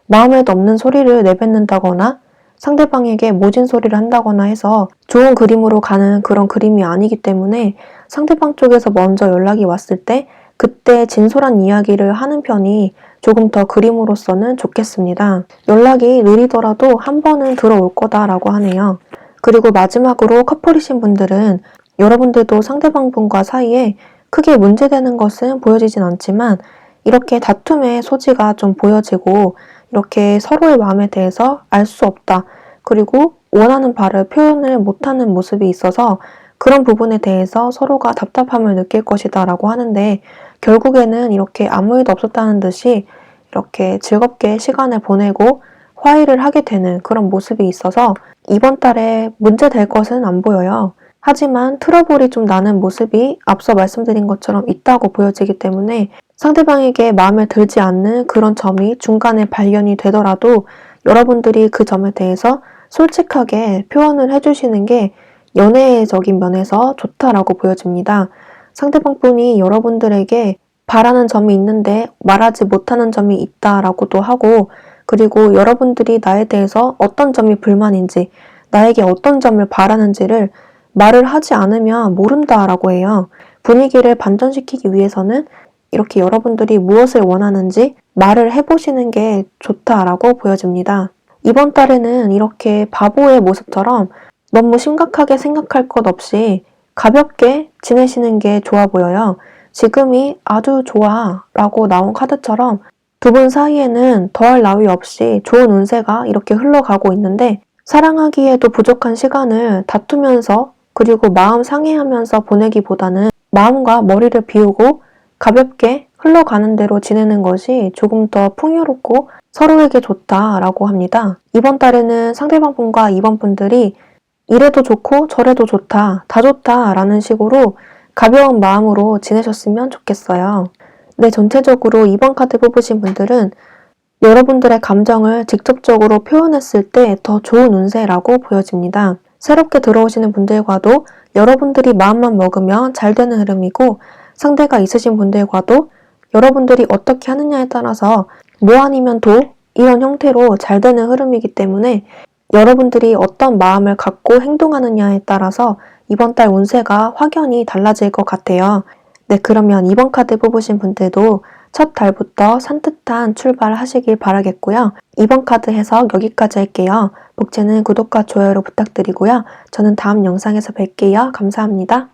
마음에도 없는 소리를 내뱉는다거나 상대방에게 모진 소리를 한다거나 해서 좋은 그림으로 가는 그런 그림이 아니기 때문에 상대방 쪽에서 먼저 연락이 왔을 때 그때 진솔한 이야기를 하는 편이 조금 더 그림으로서는 좋겠습니다. 연락이 느리더라도 한 번은 들어올 거다라고 하네요. 그리고 마지막으로 커플이신 분들은 여러분들도 상대방 분과 사이에 크게 문제되는 것은 보여지진 않지만 이렇게 다툼의 소지가 좀 보여지고 이렇게 서로의 마음에 대해서 알 수 없다. 그리고 원하는 바를 표현을 못하는 모습이 있어서 그런 부분에 대해서 서로가 답답함을 느낄 것이다 라고 하는데 결국에는 이렇게 아무 일도 없었다는 듯이 이렇게 즐겁게 시간을 보내고 화해를 하게 되는 그런 모습이 있어서 이번 달에 문제될 것은 안 보여요. 하지만 트러블이 좀 나는 모습이 앞서 말씀드린 것처럼 있다고 보여지기 때문에 상대방에게 마음에 들지 않는 그런 점이 중간에 발견이 되더라도 여러분들이 그 점에 대해서 솔직하게 표현을 해주시는 게 연애적인 면에서 좋다라고 보여집니다. 상대방 분이 여러분들에게 바라는 점이 있는데 말하지 못하는 점이 있다라고도 하고 그리고 여러분들이 나에 대해서 어떤 점이 불만인지 나에게 어떤 점을 바라는지를 말을 하지 않으면 모른다라고 해요. 분위기를 반전시키기 위해서는 이렇게 여러분들이 무엇을 원하는지 말을 해보시는 게 좋다라고 보여집니다. 이번 달에는 이렇게 바보의 모습처럼 너무 심각하게 생각할 것 없이 가볍게 지내시는 게 좋아 보여요. 지금이 아주 좋아 라고 나온 카드처럼 두 분 사이에는 더할 나위 없이 좋은 운세가 이렇게 흘러가고 있는데 사랑하기에도 부족한 시간을 다투면서 그리고 마음 상해하면서 보내기보다는 마음과 머리를 비우고 가볍게 흘러가는 대로 지내는 것이 조금 더 풍요롭고 서로에게 좋다라고 합니다. 이번 달에는 상대방 분과 이번 분들이 이래도 좋고 저래도 좋다, 다 좋다라는 식으로 가벼운 마음으로 지내셨으면 좋겠어요. 네, 전체적으로 이번 카드 뽑으신 분들은 여러분들의 감정을 직접적으로 표현했을 때 더 좋은 운세라고 보여집니다. 새롭게 들어오시는 분들과도 여러분들이 마음만 먹으면 잘 되는 흐름이고 상대가 있으신 분들과도 여러분들이 어떻게 하느냐에 따라서 뭐 아니면 도 이런 형태로 잘 되는 흐름이기 때문에 여러분들이 어떤 마음을 갖고 행동하느냐에 따라서 이번 달 운세가 확연히 달라질 것 같아요. 네, 그러면 이번 카드 뽑으신 분들도 첫 달부터 산뜻한 출발하시길 바라겠고요. 이번 카드 해석 여기까지 할게요. 목재는 구독과 좋아요로 부탁드리고요. 저는 다음 영상에서 뵐게요. 감사합니다.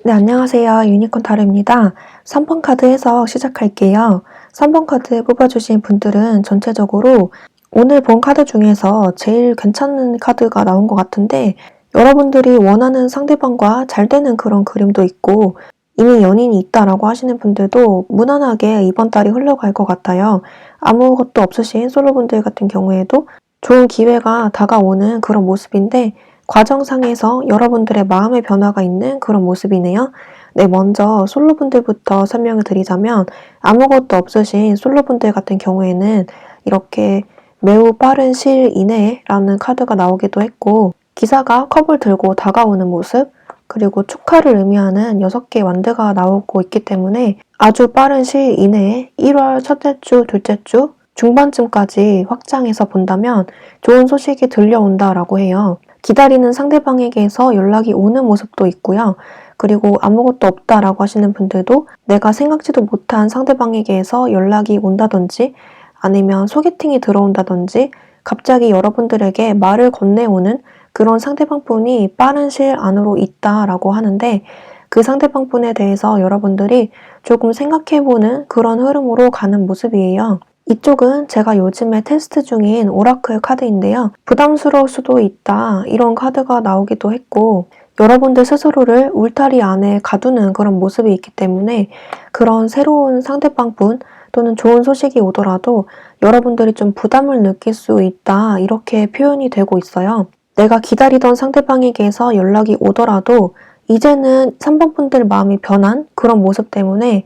네, 안녕하세요. 유니콘 타로입니다. 3번 카드 해석 시작할게요. 3번 카드 뽑아주신 분들은 전체적으로 오늘 본 카드 중에서 제일 괜찮은 카드가 나온 것 같은데 여러분들이 원하는 상대방과 잘 되는 그런 그림도 있고 이미 연인이 있다라고 하시는 분들도 무난하게 이번 달이 흘러갈 것 같아요. 아무것도 없으신 솔로분들 같은 경우에도 좋은 기회가 다가오는 그런 모습인데 과정상에서 여러분들의 마음의 변화가 있는 그런 모습이네요. 네, 먼저 솔로분들부터 설명을 드리자면 아무것도 없으신 솔로분들 같은 경우에는 이렇게 매우 빠른 시일 이내라는 카드가 나오기도 했고 기사가 컵을 들고 다가오는 모습 그리고 축하를 의미하는 6개의 완드가 나오고 있기 때문에 아주 빠른 시일 이내에 1월 첫째 주, 둘째 주 중반쯤까지 확장해서 본다면 좋은 소식이 들려온다라고 해요. 기다리는 상대방에게서 연락이 오는 모습도 있고요. 그리고 아무것도 없다라고 하시는 분들도 내가 생각지도 못한 상대방에게서 연락이 온다든지 아니면 소개팅이 들어온다든지 갑자기 여러분들에게 말을 건네오는 그런 상대방분이 빠른 시일 안으로 있다라고 하는데 그 상대방분에 대해서 여러분들이 조금 생각해보는 그런 흐름으로 가는 모습이에요. 이쪽은 제가 요즘에 테스트 중인 오라클 카드인데요. 부담스러울 수도 있다 이런 카드가 나오기도 했고 여러분들 스스로를 울타리 안에 가두는 그런 모습이 있기 때문에 그런 새로운 상대방분 또는 좋은 소식이 오더라도 여러분들이 좀 부담을 느낄 수 있다 이렇게 표현이 되고 있어요. 내가 기다리던 상대방에게서 연락이 오더라도 이제는 3번 분들 마음이 변한 그런 모습 때문에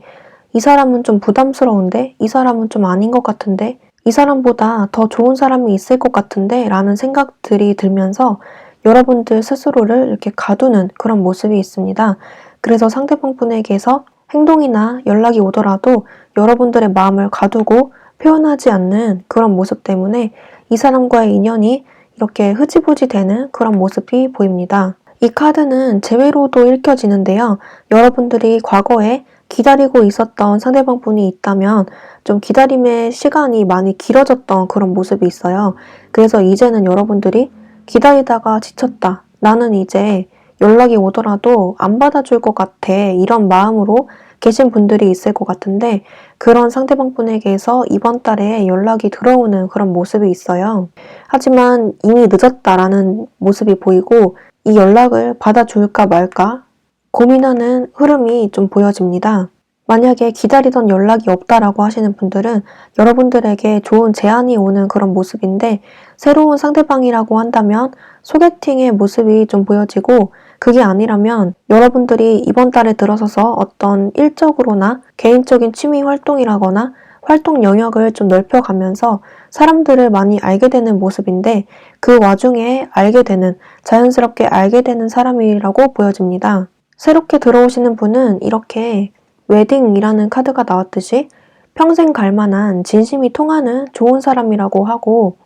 이 사람은 좀 부담스러운데? 이 사람은 좀 아닌 것 같은데? 이 사람보다 더 좋은 사람이 있을 것 같은데? 라는 생각들이 들면서 여러분들 스스로를 이렇게 가두는 그런 모습이 있습니다. 그래서 상대방 분에게서 행동이나 연락이 오더라도 여러분들의 마음을 가두고 표현하지 않는 그런 모습 때문에 이 사람과의 인연이 이렇게 흐지부지 되는 그런 모습이 보입니다. 이 카드는 재회로도 읽혀지는데요. 여러분들이 과거에 기다리고 있었던 상대방분이 있다면 좀 기다림의 시간이 많이 길어졌던 그런 모습이 있어요. 그래서 이제는 여러분들이 기다리다가 지쳤다. 나는 이제 연락이 오더라도 안 받아줄 것 같아. 이런 마음으로 계신 분들이 있을 것 같은데 그런 상대방분에게서 이번 달에 연락이 들어오는 그런 모습이 있어요. 하지만 이미 늦었다라는 모습이 보이고 이 연락을 받아줄까 말까 고민하는 흐름이 좀 보여집니다. 만약에 기다리던 연락이 없다라고 하시는 분들은 여러분들에게 좋은 제안이 오는 그런 모습인데 새로운 상대방이라고 한다면 소개팅의 모습이 좀 보여지고 그게 아니라면 여러분들이 이번 달에 들어서서 어떤 일적으로나 개인적인 취미 활동이라거나 활동 영역을 좀 넓혀가면서 사람들을 많이 알게 되는 모습인데 그 와중에 자연스럽게 알게 되는 사람이라고 보여집니다. 새롭게 들어오시는 분은 이렇게 웨딩이라는 카드가 나왔듯이 평생 갈 만한 진심이 통하는 좋은 사람이라고 하고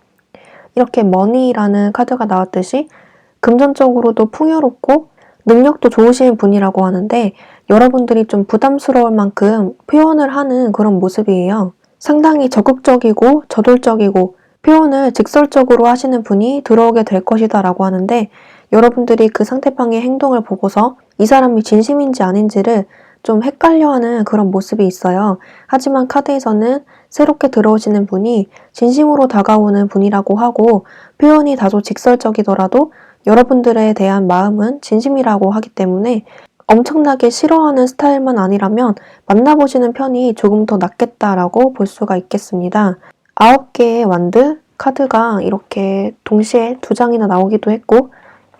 이렇게 머니라는 카드가 나왔듯이 금전적으로도 풍요롭고 능력도 좋으신 분이라고 하는데 여러분들이 좀 부담스러울 만큼 표현을 하는 그런 모습이에요. 상당히 적극적이고 저돌적이고 표현을 직설적으로 하시는 분이 들어오게 될 것이다 라고 하는데 여러분들이 그 상대방의 행동을 보고서 이 사람이 진심인지 아닌지를 좀 헷갈려하는 그런 모습이 있어요. 하지만 카드에서는 새롭게 들어오시는 분이 진심으로 다가오는 분이라고 하고 표현이 다소 직설적이더라도 여러분들에 대한 마음은 진심이라고 하기 때문에 엄청나게 싫어하는 스타일만 아니라면 만나보시는 편이 조금 더 낫겠다라고 볼 수가 있겠습니다. 9개의 완드 카드가 이렇게 동시에 2장이나 나오기도 했고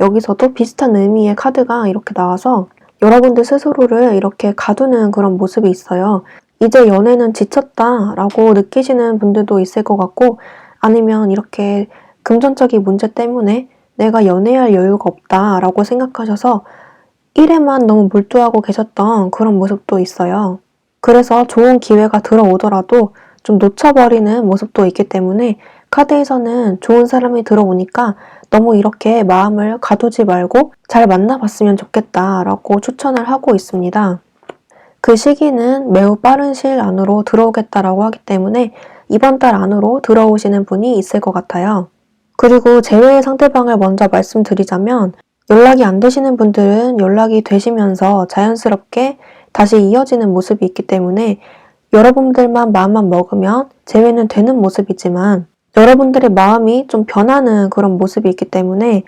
여기서도 비슷한 의미의 카드가 이렇게 나와서 여러분들 스스로를 이렇게 가두는 그런 모습이 있어요. 이제 연애는 지쳤다라고 느끼시는 분들도 있을 것 같고 아니면 이렇게 금전적인 문제 때문에 내가 연애할 여유가 없다라고 생각하셔서 일에만 너무 몰두하고 계셨던 그런 모습도 있어요. 그래서 좋은 기회가 들어오더라도 좀 놓쳐버리는 모습도 있기 때문에 카드에서는 좋은 사람이 들어오니까 너무 이렇게 마음을 가두지 말고 잘 만나봤으면 좋겠다라고 추천을 하고 있습니다. 그 시기는 매우 빠른 시일 안으로 들어오겠다라고 하기 때문에 이번 달 안으로 들어오시는 분이 있을 것 같아요. 그리고 제외의 상대방을 먼저 말씀드리자면 연락이 안 되시는 분들은 연락이 되시면서 자연스럽게 다시 이어지는 모습이 있기 때문에 여러분들만 마음만 먹으면 재회는 되는 모습이지만 여러분들의 마음이 좀 변하는 그런 모습이 있기 때문에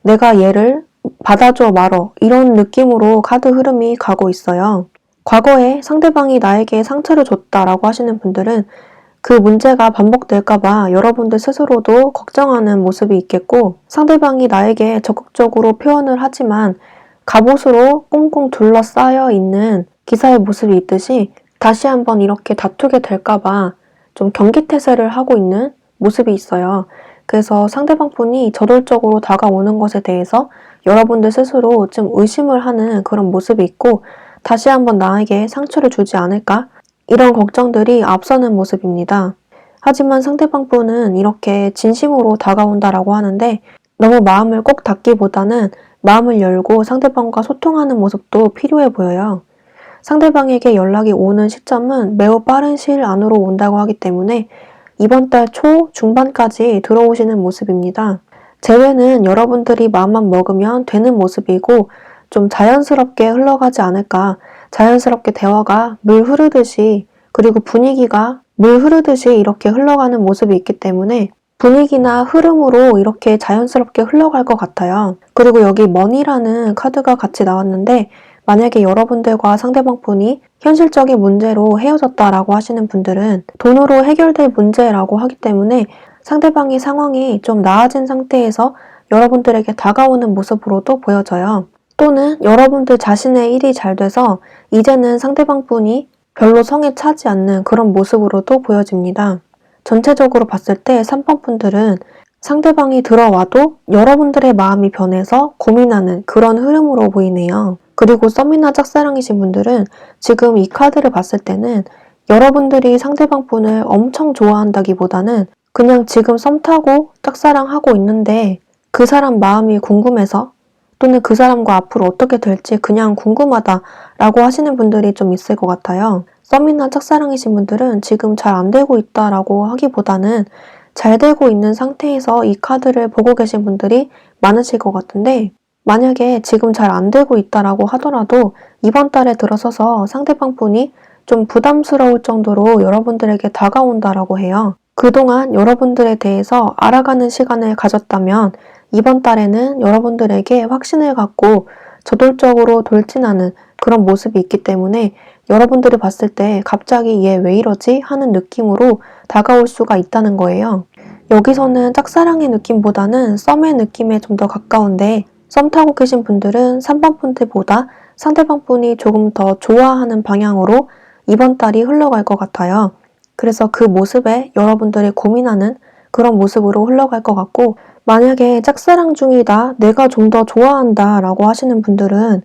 내가 얘를 받아줘 말어 이런 느낌으로 카드 흐름이 가고 있어요. 과거에 상대방이 나에게 상처를 줬다라고 하시는 분들은 그 문제가 반복될까봐 여러분들 스스로도 걱정하는 모습이 있겠고 상대방이 나에게 적극적으로 표현을 하지만 갑옷으로 꽁꽁 둘러싸여 있는 기사의 모습이 있듯이 다시 한번 이렇게 다투게 될까봐 좀 경계태세를 하고 있는 모습이 있어요. 그래서 상대방 분이 저돌적으로 다가오는 것에 대해서 여러분들 스스로 좀 의심을 하는 그런 모습이 있고 다시 한번 나에게 상처를 주지 않을까? 이런 걱정들이 앞서는 모습입니다. 하지만 상대방 분은 이렇게 진심으로 다가온다라고 하는데 너무 마음을 꼭 닫기보다는 마음을 열고 상대방과 소통하는 모습도 필요해 보여요. 상대방에게 연락이 오는 시점은 매우 빠른 시일 안으로 온다고 하기 때문에 이번 달 초 중반까지 들어오시는 모습입니다. 재회는 여러분들이 마음만 먹으면 되는 모습이고 좀 자연스럽게 흘러가지 않을까, 자연스럽게 대화가 물 흐르듯이 그리고 분위기가 물 흐르듯이 이렇게 흘러가는 모습이 있기 때문에 분위기나 흐름으로 이렇게 자연스럽게 흘러갈 것 같아요. 그리고 여기 머니라는 카드가 같이 나왔는데 만약에 여러분들과 상대방 분이 현실적인 문제로 헤어졌다라고 하시는 분들은 돈으로 해결될 문제라고 하기 때문에 상대방의 상황이 좀 나아진 상태에서 여러분들에게 다가오는 모습으로도 보여져요. 또는 여러분들 자신의 일이 잘 돼서 이제는 상대방 분이 별로 성에 차지 않는 그런 모습으로도 보여집니다. 전체적으로 봤을 때 3번 분들은 상대방이 들어와도 여러분들의 마음이 변해서 고민하는 그런 흐름으로 보이네요. 그리고 썸이나 짝사랑이신 분들은 지금 이 카드를 봤을 때는 여러분들이 상대방 분을 엄청 좋아한다기보다는 그냥 지금 썸 타고 짝사랑하고 있는데 그 사람 마음이 궁금해서 또는 그 사람과 앞으로 어떻게 될지 그냥 궁금하다라고 하시는 분들이 좀 있을 것 같아요. 썸이나 짝사랑이신 분들은 지금 잘 안 되고 있다라고 하기보다는 잘 되고 있는 상태에서 이 카드를 보고 계신 분들이 많으실 것 같은데 만약에 지금 잘 안 되고 있다라고 하더라도 이번 달에 들어서서 상대방 분이 좀 부담스러울 정도로 여러분들에게 다가온다라고 해요. 그동안 여러분들에 대해서 알아가는 시간을 가졌다면 이번 달에는 여러분들에게 확신을 갖고 저돌적으로 돌진하는 그런 모습이 있기 때문에 여러분들이 봤을 때 갑자기 얘 왜 이러지? 하는 느낌으로 다가올 수가 있다는 거예요. 여기서는 짝사랑의 느낌보다는 썸의 느낌에 좀 더 가까운데 썸 타고 계신 분들은 3번 분들보다 상대방 분이 조금 더 좋아하는 방향으로 이번 달이 흘러갈 것 같아요. 그래서 그 모습에 여러분들이 고민하는 그런 모습으로 흘러갈 것 같고 만약에 짝사랑 중이다, 내가 좀 더 좋아한다 라고 하시는 분들은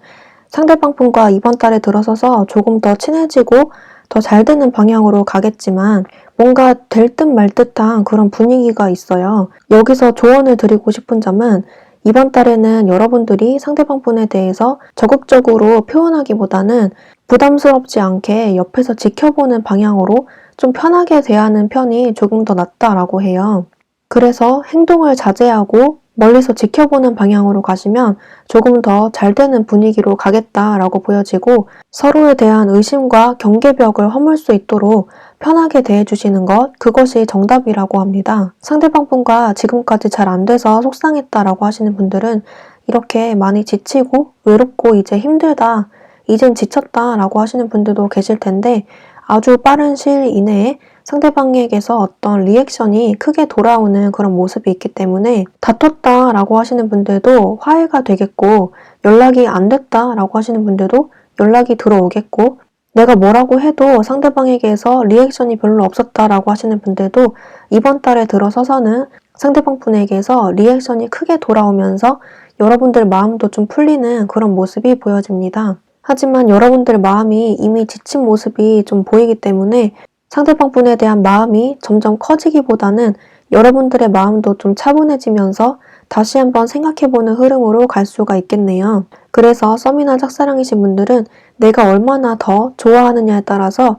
상대방 분과 이번 달에 들어서서 조금 더 친해지고 더 잘 되는 방향으로 가겠지만 뭔가 될 듯 말 듯한 그런 분위기가 있어요. 여기서 조언을 드리고 싶은 점은 이번 달에는 여러분들이 상대방 분에 대해서 적극적으로 표현하기보다는 부담스럽지 않게 옆에서 지켜보는 방향으로 좀 편하게 대하는 편이 조금 더 낫다라고 해요. 그래서 행동을 자제하고 멀리서 지켜보는 방향으로 가시면 조금 더 잘 되는 분위기로 가겠다라고 보여지고 서로에 대한 의심과 경계벽을 허물 수 있도록 편하게 대해주시는 것, 그것이 정답이라고 합니다. 상대방 분과 지금까지 잘 안 돼서 속상했다라고 하시는 분들은 이렇게 많이 지치고 외롭고 이제 힘들다, 이젠 지쳤다라고 하시는 분들도 계실 텐데 아주 빠른 시일 이내에 상대방에게서 어떤 리액션이 크게 돌아오는 그런 모습이 있기 때문에 다퉜다라고 하시는 분들도 화해가 되겠고 연락이 안 됐다라고 하시는 분들도 연락이 들어오겠고 내가 뭐라고 해도 상대방에게서 리액션이 별로 없었다라고 하시는 분들도 이번 달에 들어서서는 상대방 분에게서 리액션이 크게 돌아오면서 여러분들 마음도 좀 풀리는 그런 모습이 보여집니다. 하지만 여러분들 마음이 이미 지친 모습이 좀 보이기 때문에 상대방 분에 대한 마음이 점점 커지기보다는 여러분들의 마음도 좀 차분해지면서 다시 한번 생각해보는 흐름으로 갈 수가 있겠네요. 그래서 썸이나 짝사랑이신 분들은 내가 얼마나 더 좋아하느냐에 따라서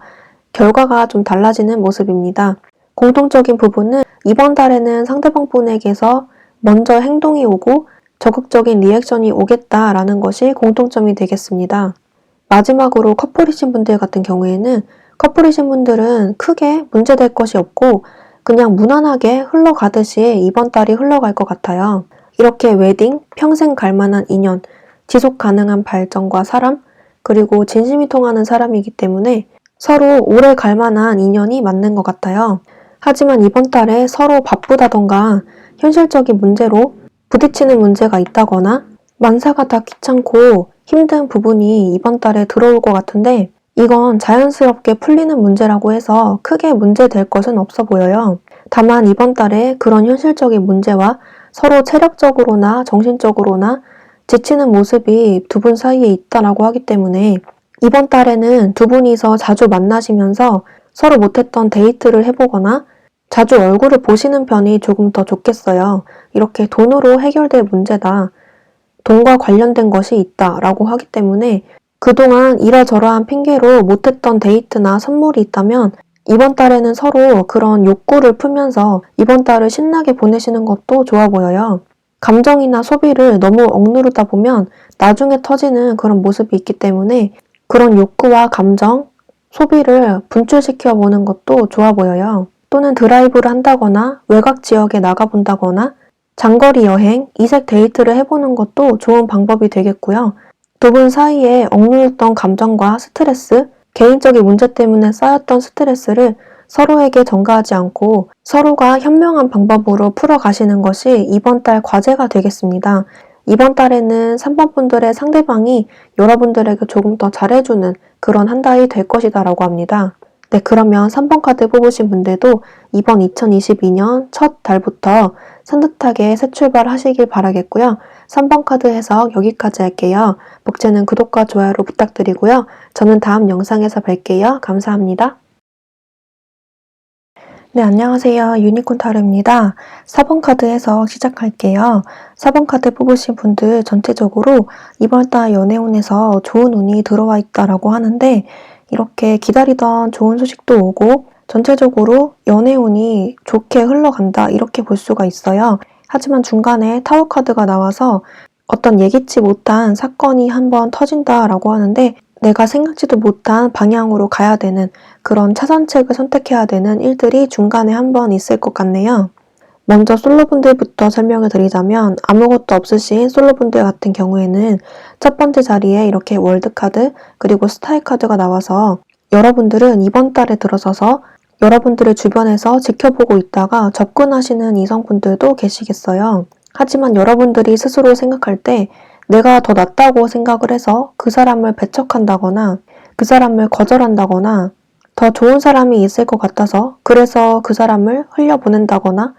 결과가 좀 달라지는 모습입니다. 공통적인 부분은 이번 달에는 상대방 분에게서 먼저 행동이 오고 적극적인 리액션이 오겠다라는 것이 공통점이 되겠습니다. 마지막으로 커플이신 분들 같은 경우에는 커플이신 분들은 크게 문제될 것이 없고 그냥 무난하게 흘러가듯이 이번 달이 흘러갈 것 같아요. 이렇게 웨딩, 평생 갈 만한 인연, 지속 가능한 발전과 사람, 그리고 진심이 통하는 사람이기 때문에 서로 오래 갈 만한 인연이 맞는 것 같아요. 하지만 이번 달에 서로 바쁘다던가 현실적인 문제로 부딪히는 문제가 있다거나 만사가 다 귀찮고 힘든 부분이 이번 달에 들어올 것 같은데 이건 자연스럽게 풀리는 문제라고 해서 크게 문제될 것은 없어 보여요. 다만 이번 달에 그런 현실적인 문제와 서로 체력적으로나 정신적으로나 지치는 모습이 두 분 사이에 있다라고 하기 때문에 이번 달에는 두 분이서 자주 만나시면서 서로 못했던 데이트를 해보거나 자주 얼굴을 보시는 편이 조금 더 좋겠어요. 이렇게 돈으로 해결될 문제다. 돈과 관련된 것이 있다라고 하기 때문에 그동안 이러저러한 핑계로 못했던 데이트나 선물이 있다면 이번 달에는 서로 그런 욕구를 풀면서 이번 달을 신나게 보내시는 것도 좋아 보여요. 감정이나 소비를 너무 억누르다 보면 나중에 터지는 그런 모습이 있기 때문에 그런 욕구와 감정, 소비를 분출시켜 보는 것도 좋아 보여요. 또는 드라이브를 한다거나 외곽 지역에 나가본다거나 장거리 여행, 이색 데이트를 해보는 것도 좋은 방법이 되겠고요. 두 분 사이에 억누르던 감정과 스트레스, 개인적인 문제 때문에 쌓였던 스트레스를 서로에게 전가하지 않고 서로가 현명한 방법으로 풀어가시는 것이 이번 달 과제가 되겠습니다. 이번 달에는 3번 분들의 상대방이 여러분들에게 조금 더 잘해주는 그런 한 달이 될 것이다 라고 합니다. 네, 그러면 3번 카드 뽑으신 분들도 이번 2022년 첫 달부터 산뜻하게 새 출발 하시길 바라겠고요. 3번 카드 해석 여기까지 할게요. 목재는 구독과 좋아요로 부탁드리고요. 저는 다음 영상에서 뵐게요. 감사합니다. 네, 안녕하세요. 유니콘 타로입니다. 4번 카드 해석 시작할게요. 4번 카드 뽑으신 분들 전체적으로 이번 달 연애운에서 좋은 운이 들어와 있다라고 하는데 이렇게 기다리던 좋은 소식도 오고 전체적으로 연애운이 좋게 흘러간다 이렇게 볼 수가 있어요. 하지만 중간에 타워 카드가 나와서 어떤 예기치 못한 사건이 한번 터진다라고 하는데 내가 생각지도 못한 방향으로 가야 되는 그런 차선책을 선택해야 되는 일들이 중간에 한번 있을 것 같네요. 먼저 솔로분들부터 설명을 드리자면 아무것도 없으신 솔로분들 같은 경우에는 첫 번째 자리에 이렇게 월드카드 그리고 스타일카드가 나와서 여러분들은 이번 달에 들어서서 여러분들의 주변에서 지켜보고 있다가 접근하시는 이성분들도 계시겠어요. 하지만 여러분들이 스스로 생각할 때 내가 더 낫다고 생각을 해서 그 사람을 배척한다거나 그 사람을 거절한다거나 더 좋은 사람이 있을 것 같아서 그래서 그 사람을 흘려보낸다거나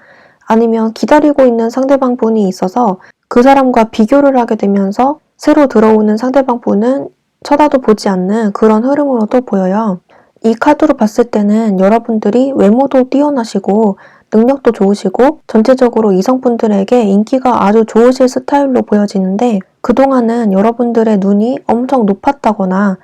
아니면 기다리고 있는 상대방 분이 있어서 그 사람과 비교를 하게 되면서 새로 들어오는 상대방 분은 쳐다도 보지 않는 그런 흐름으로도 보여요. 이 카드로 봤을 때는 여러분들이 외모도 뛰어나시고 능력도 좋으시고 전체적으로 이성분들에게 인기가 아주 좋으실 스타일로 보여지는데 그동안은 여러분들의 눈이 엄청 높았다거나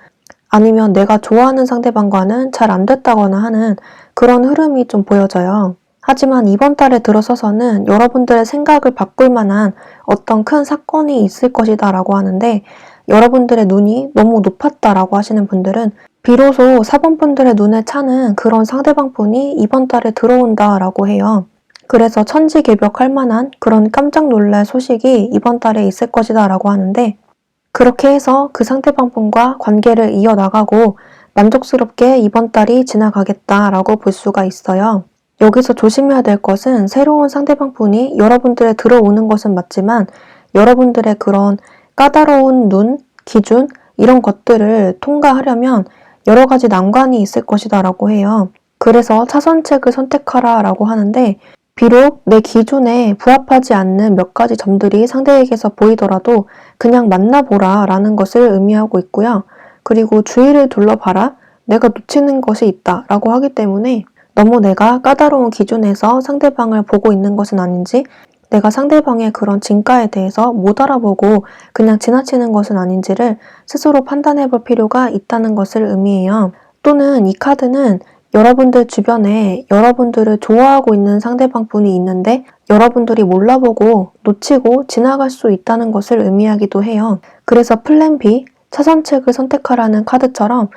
아니면 내가 좋아하는 상대방과는 잘 안 됐다거나 하는 그런 흐름이 좀 보여져요. 하지만 이번 달에 들어서서는 여러분들의 생각을 바꿀 만한 어떤 큰 사건이 있을 것이다 라고 하는데 여러분들의 눈이 너무 높았다라고 하시는 분들은 비로소 4번 분들의 눈에 차는 그런 상대방 분이 이번 달에 들어온다라고 해요. 그래서 천지개벽할 만한 그런 깜짝 놀랄 소식이 이번 달에 있을 것이다 라고 하는데 그렇게 해서 그 상대방 분과 관계를 이어나가고 만족스럽게 이번 달이 지나가겠다라고 볼 수가 있어요. 여기서 조심해야 될 것은 새로운 상대방 분이 여러분들에 들어오는 것은 맞지만 여러분들의 그런 까다로운 눈, 기준 이런 것들을 통과하려면 여러 가지 난관이 있을 것이다 라고 해요. 그래서 차선책을 선택하라 라고 하는데 비록 내 기준에 부합하지 않는 몇 가지 점들이 상대에게서 보이더라도 그냥 만나보라 라는 것을 의미하고 있고요. 그리고 주위를 둘러봐라. 내가 놓치는 것이 있다 라고 하기 때문에 너무 내가 까다로운 기준에서 상대방을 보고 있는 것은 아닌지 내가 상대방의 그런 진가에 대해서 못 알아보고 그냥 지나치는 것은 아닌지를 스스로 판단해 볼 필요가 있다는 것을 의미해요. 또는 이 카드는 여러분들 주변에 여러분들을 좋아하고 있는 상대방 분이 있는데 여러분들이 몰라보고 놓치고 지나갈 수 있다는 것을 의미하기도 해요. 그래서 플랜 B, 차선책을 선택하라는 카드처럼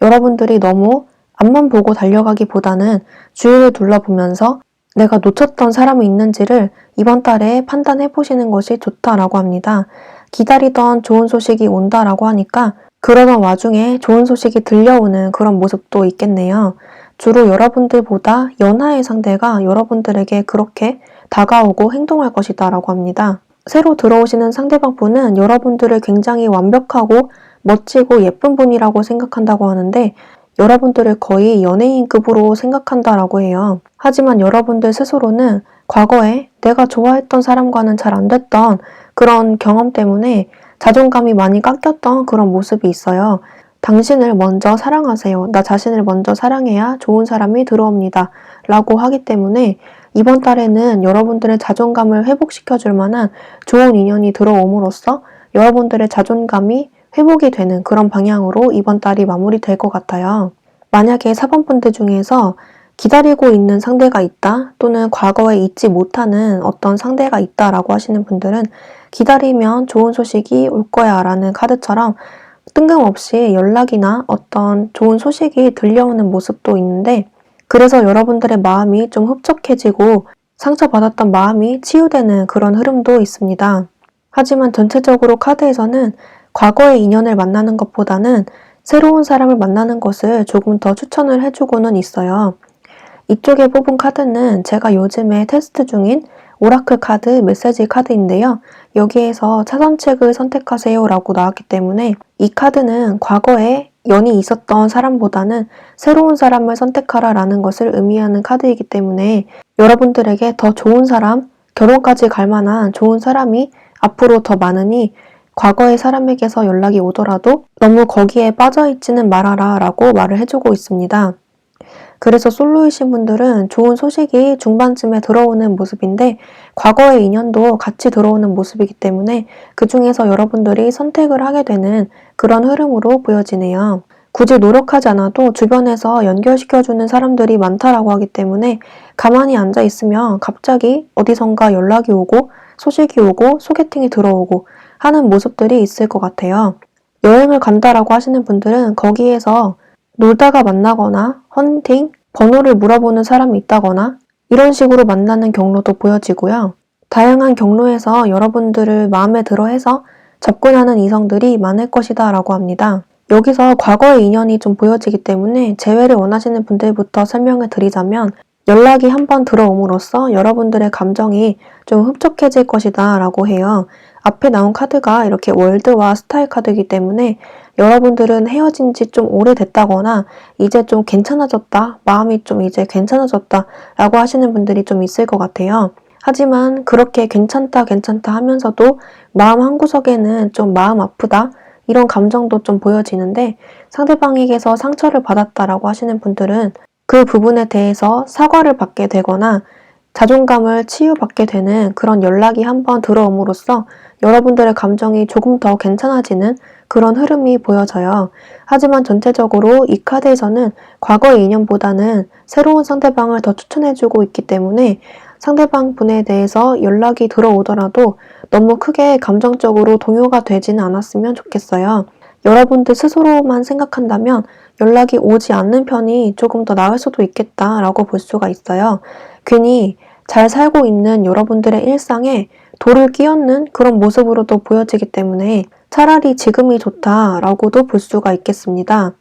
여러분들이 너무 앞만 보고 달려가기보다는 주위를 둘러보면서 내가 놓쳤던 사람이 있는지를 이번 달에 판단해 보시는 것이 좋다라고 합니다. 기다리던 좋은 소식이 온다라고 하니까 그러던 와중에 좋은 소식이 들려오는 그런 모습도 있겠네요. 주로 여러분들보다 연하의 상대가 여러분들에게 그렇게 다가오고 행동할 것이다 라고 합니다. 새로 들어오시는 상대방 분은 여러분들을 굉장히 완벽하고 멋지고 예쁜 분이라고 생각한다고 하는데 여러분들을 거의 연예인급으로 생각한다라고 해요. 하지만 여러분들 스스로는 과거에 내가 좋아했던 사람과는 잘 안 됐던 그런 경험 때문에 자존감이 많이 깎였던 그런 모습이 있어요. 당신을 먼저 사랑하세요. 나 자신을 먼저 사랑해야 좋은 사람이 들어옵니다. 라고 하기 때문에 이번 달에는 여러분들의 자존감을 회복시켜줄 만한 좋은 인연이 들어옴으로써 여러분들의 자존감이 회복이 되는 그런 방향으로 이번 달이 마무리될 것 같아요. 만약에 사번분들 중에서 기다리고 있는 상대가 있다 또는 과거에 잊지 못하는 어떤 상대가 있다라고 하시는 분들은 기다리면 좋은 소식이 올 거야 라는 카드처럼 뜬금없이 연락이나 어떤 좋은 소식이 들려오는 모습도 있는데 그래서 여러분들의 마음이 좀 흡족해지고 상처받았던 마음이 치유되는 그런 흐름도 있습니다. 하지만 전체적으로 카드에서는 과거의 인연을 만나는 것보다는 새로운 사람을 만나는 것을 조금 더 추천을 해주고는 있어요. 이쪽에 뽑은 카드는 제가 요즘에 테스트 중인 오라클 카드 메시지 카드인데요. 여기에서 차선책을 선택하세요 라고 나왔기 때문에 이 카드는 과거에 연이 있었던 사람보다는 새로운 사람을 선택하라 라는 것을 의미하는 카드이기 때문에 여러분들에게 더 좋은 사람, 결혼까지 갈 만한 좋은 사람이 앞으로 더 많으니 과거의 사람에게서 연락이 오더라도 너무 거기에 빠져있지는 말아라 라고 말을 해주고 있습니다. 그래서 솔로이신 분들은 좋은 소식이 중반쯤에 들어오는 모습인데 과거의 인연도 같이 들어오는 모습이기 때문에 그 중에서 여러분들이 선택을 하게 되는 그런 흐름으로 보여지네요. 굳이 노력하지 않아도 주변에서 연결시켜주는 사람들이 많다라고 하기 때문에 가만히 앉아 있으면 갑자기 어디선가 연락이 오고 소식이 오고 소개팅이 들어오고 하는 모습들이 있을 것 같아요. 여행을 간다라고 하시는 분들은 거기에서 놀다가 만나거나 헌팅, 번호를 물어보는 사람이 있다거나 이런 식으로 만나는 경로도 보여지고요. 다양한 경로에서 여러분들을 마음에 들어 해서 접근하는 이성들이 많을 것이다 라고 합니다. 여기서 과거의 인연이 좀 보여지기 때문에 재회를 원하시는 분들부터 설명을 드리자면 연락이 한번 들어옴으로써 여러분들의 감정이 좀 흡족해질 것이다 라고 해요. 앞에 나온 카드가 이렇게 월드와 스타일 카드이기 때문에 여러분들은 헤어진 지 좀 오래됐다거나 이제 좀 괜찮아졌다, 마음이 좀 이제 괜찮아졌다 라고 하시는 분들이 좀 있을 것 같아요. 하지만 그렇게 괜찮다 하면서도 마음 한구석에는 좀 마음 아프다 이런 감정도 좀 보여지는데 상대방에게서 상처를 받았다라고 하시는 분들은 그 부분에 대해서 사과를 받게 되거나 자존감을 치유받게 되는 그런 연락이 한번 들어옴으로써 여러분들의 감정이 조금 더 괜찮아지는 그런 흐름이 보여져요. 하지만 전체적으로 이 카드에서는 과거의 인연보다는 새로운 상대방을 더 추천해주고 있기 때문에 상대방 분에 대해서 연락이 들어오더라도 너무 크게 감정적으로 동요가 되지는 않았으면 좋겠어요. 여러분들 스스로만 생각한다면 연락이 오지 않는 편이 조금 더 나을 수도 있겠다라고 볼 수가 있어요. 괜히 잘 살고 있는 여러분들의 일상에 돌을 끼얹는 그런 모습으로도 보여지기 때문에 차라리 지금이 좋다라고도 볼 수가 있겠습니다.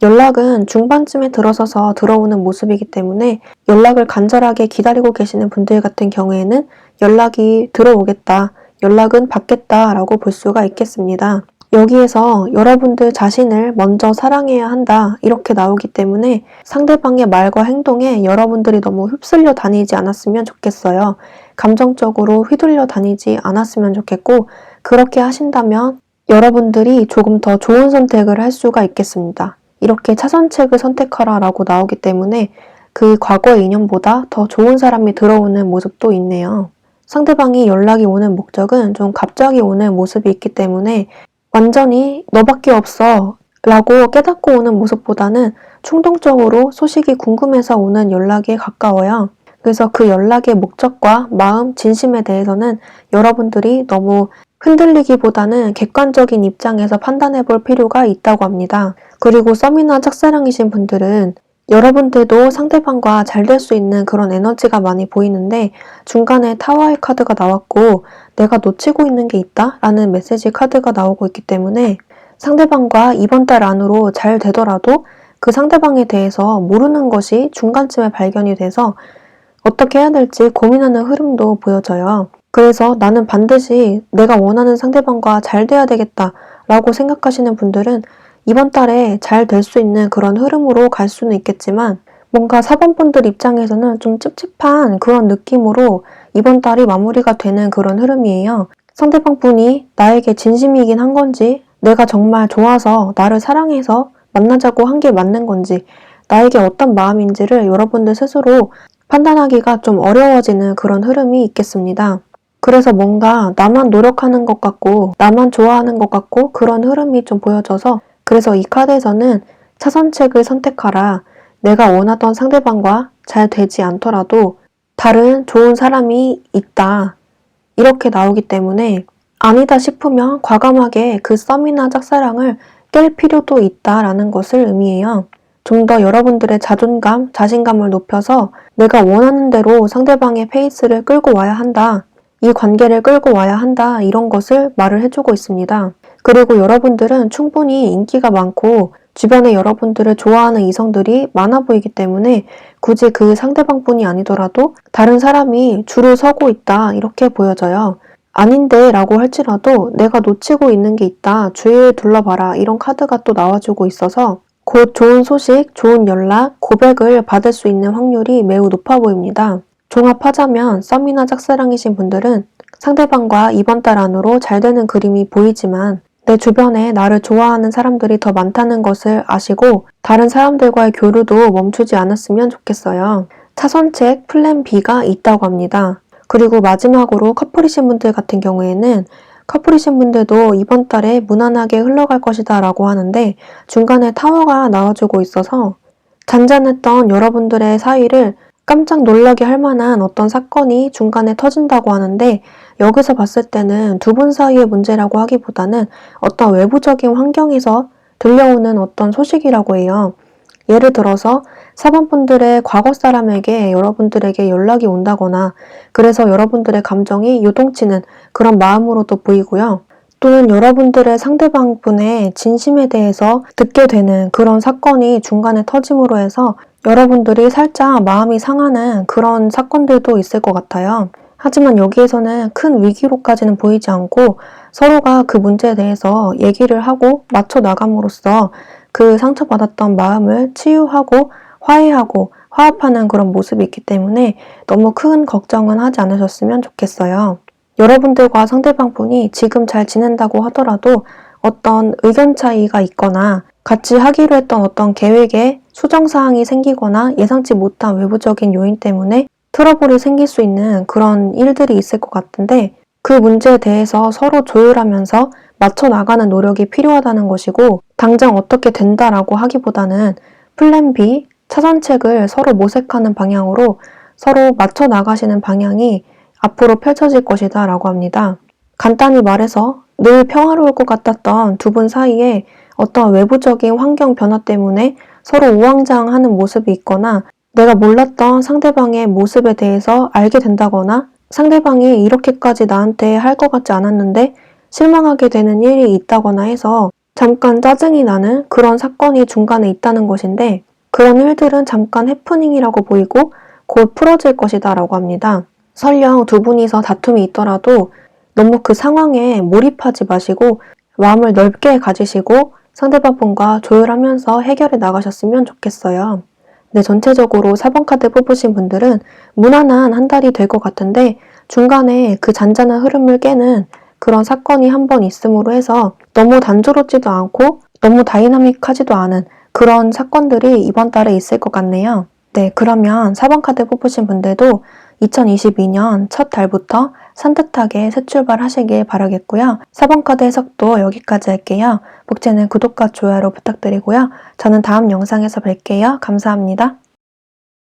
연락은 중반쯤에 들어서서 들어오는 모습이기 때문에 연락을 간절하게 기다리고 계시는 분들 같은 경우에는 연락이 들어오겠다, 연락은 받겠다라고 볼 수가 있겠습니다. 여기에서 여러분들 자신을 먼저 사랑해야 한다 이렇게 나오기 때문에 상대방의 말과 행동에 여러분들이 너무 휩쓸려 다니지 않았으면 좋겠어요. 감정적으로 휘둘려 다니지 않았으면 좋겠고 그렇게 하신다면 여러분들이 조금 더 좋은 선택을 할 수가 있겠습니다. 이렇게 차선책을 선택하라 라고 나오기 때문에 그 과거의 인연보다 더 좋은 사람이 들어오는 모습도 있네요. 상대방이 연락이 오는 목적은 좀 갑자기 오는 모습이 있기 때문에 완전히 너밖에 없어 라고 깨닫고 오는 모습보다는 충동적으로 소식이 궁금해서 오는 연락에 가까워요. 그래서 그 연락의 목적과 마음, 진심에 대해서는 여러분들이 너무 흔들리기보다는 객관적인 입장에서 판단해 볼 필요가 있다고 합니다. 그리고 썸이나 짝사랑이신 분들은 여러분들도 상대방과 잘 될 수 있는 그런 에너지가 많이 보이는데 중간에 타워의 카드가 나왔고 내가 놓치고 있는 게 있다? 라는 메시지 카드가 나오고 있기 때문에 상대방과 이번 달 안으로 잘 되더라도 그 상대방에 대해서 모르는 것이 중간쯤에 발견이 돼서 어떻게 해야 될지 고민하는 흐름도 보여져요. 그래서 나는 반드시 내가 원하는 상대방과 잘 돼야 되겠다 라고 생각하시는 분들은 이번 달에 잘 될 수 있는 그런 흐름으로 갈 수는 있겠지만 뭔가 사번분들 입장에서는 좀 찝찝한 그런 느낌으로 이번 달이 마무리가 되는 그런 흐름이에요. 상대방 분이 나에게 진심이긴 한 건지, 내가 정말 좋아서 나를 사랑해서 만나자고 한 게 맞는 건지, 나에게 어떤 마음인지를 여러분들 스스로 판단하기가 좀 어려워지는 그런 흐름이 있겠습니다. 그래서 뭔가 나만 노력하는 것 같고 나만 좋아하는 것 같고 그런 흐름이 좀 보여져서 그래서 이 카드에서는 차선책을 선택하라. 내가 원하던 상대방과 잘 되지 않더라도 다른 좋은 사람이 있다. 이렇게 나오기 때문에 아니다 싶으면 과감하게 그 썸이나 짝사랑을 깰 필요도 있다라는 것을 의미해요. 좀 더 여러분들의 자존감, 자신감을 높여서 내가 원하는 대로 상대방의 페이스를 끌고 와야 한다. 이 관계를 끌고 와야 한다. 이런 것을 말을 해주고 있습니다. 그리고 여러분들은 충분히 인기가 많고 주변에 여러분들을 좋아하는 이성들이 많아 보이기 때문에 굳이 그 상대방뿐이 아니더라도 다른 사람이 줄을 서고 있다. 이렇게 보여져요. 아닌데 라고 할지라도 내가 놓치고 있는 게 있다. 주위를 둘러봐라. 이런 카드가 또 나와주고 있어서 곧 좋은 소식, 좋은 연락, 고백을 받을 수 있는 확률이 매우 높아 보입니다. 종합하자면 썸이나 짝사랑이신 분들은 상대방과 이번 달 안으로 잘 되는 그림이 보이지만 내 주변에 나를 좋아하는 사람들이 더 많다는 것을 아시고 다른 사람들과의 교류도 멈추지 않았으면 좋겠어요. 차선책 플랜 B가 있다고 합니다. 그리고 마지막으로 커플이신 분들 같은 경우에는 커플이신 분들도 이번 달에 무난하게 흘러갈 것이다 라고 하는데 중간에 타워가 나와주고 있어서 잔잔했던 여러분들의 사이를 깜짝 놀라게 할 만한 어떤 사건이 중간에 터진다고 하는데 여기서 봤을 때는 두 분 사이의 문제라고 하기보다는 어떤 외부적인 환경에서 들려오는 어떤 소식이라고 해요. 예를 들어서 사번분들의 과거 사람에게 여러분들에게 연락이 온다거나 그래서 여러분들의 감정이 요동치는 그런 마음으로도 보이고요. 또는 여러분들의 상대방 분의 진심에 대해서 듣게 되는 그런 사건이 중간에 터짐으로 해서 여러분들이 살짝 마음이 상하는 그런 사건들도 있을 것 같아요. 하지만 여기에서는 큰 위기로까지는 보이지 않고 서로가 그 문제에 대해서 얘기를 하고 맞춰 나감으로써 그 상처받았던 마음을 치유하고 화해하고 화합하는 그런 모습이 있기 때문에 너무 큰 걱정은 하지 않으셨으면 좋겠어요. 여러분들과 상대방분이 지금 잘 지낸다고 하더라도 어떤 의견 차이가 있거나 같이 하기로 했던 어떤 계획에 수정사항이 생기거나 예상치 못한 외부적인 요인 때문에 트러블이 생길 수 있는 그런 일들이 있을 것 같은데 그 문제에 대해서 서로 조율하면서 맞춰 나가는 노력이 필요하다는 것이고 당장 어떻게 된다라고 하기보다는 플랜 B, 차선책을 서로 모색하는 방향으로 서로 맞춰 나가시는 방향이 앞으로 펼쳐질 것이다 라고 합니다. 간단히 말해서 늘 평화로울 것 같았던 두 분 사이에 어떤 외부적인 환경 변화 때문에 서로 우왕좌왕하는 모습이 있거나 내가 몰랐던 상대방의 모습에 대해서 알게 된다거나 상대방이 이렇게까지 나한테 할 것 같지 않았는데 실망하게 되는 일이 있다거나 해서 잠깐 짜증이 나는 그런 사건이 중간에 있다는 것인데 그런 일들은 잠깐 해프닝이라고 보이고 곧 풀어질 것이다 라고 합니다. 설령 두 분이서 다툼이 있더라도 너무 그 상황에 몰입하지 마시고 마음을 넓게 가지시고 상대방 분과 조율하면서 해결해 나가셨으면 좋겠어요. 네, 전체적으로 4번 카드 뽑으신 분들은 무난한 한 달이 될 것 같은데 중간에 그 잔잔한 흐름을 깨는 그런 사건이 한 번 있음으로 해서 너무 단조롭지도 않고 너무 다이나믹하지도 않은 그런 사건들이 이번 달에 있을 것 같네요. 네, 그러면 4번 카드 뽑으신 분들도 2022년 첫 달부터 산뜻하게 새 출발하시길 바라겠고요. 4번 카드 해석도 여기까지 할게요. 복채는 구독과 좋아요로 부탁드리고요. 저는 다음 영상에서 뵐게요. 감사합니다.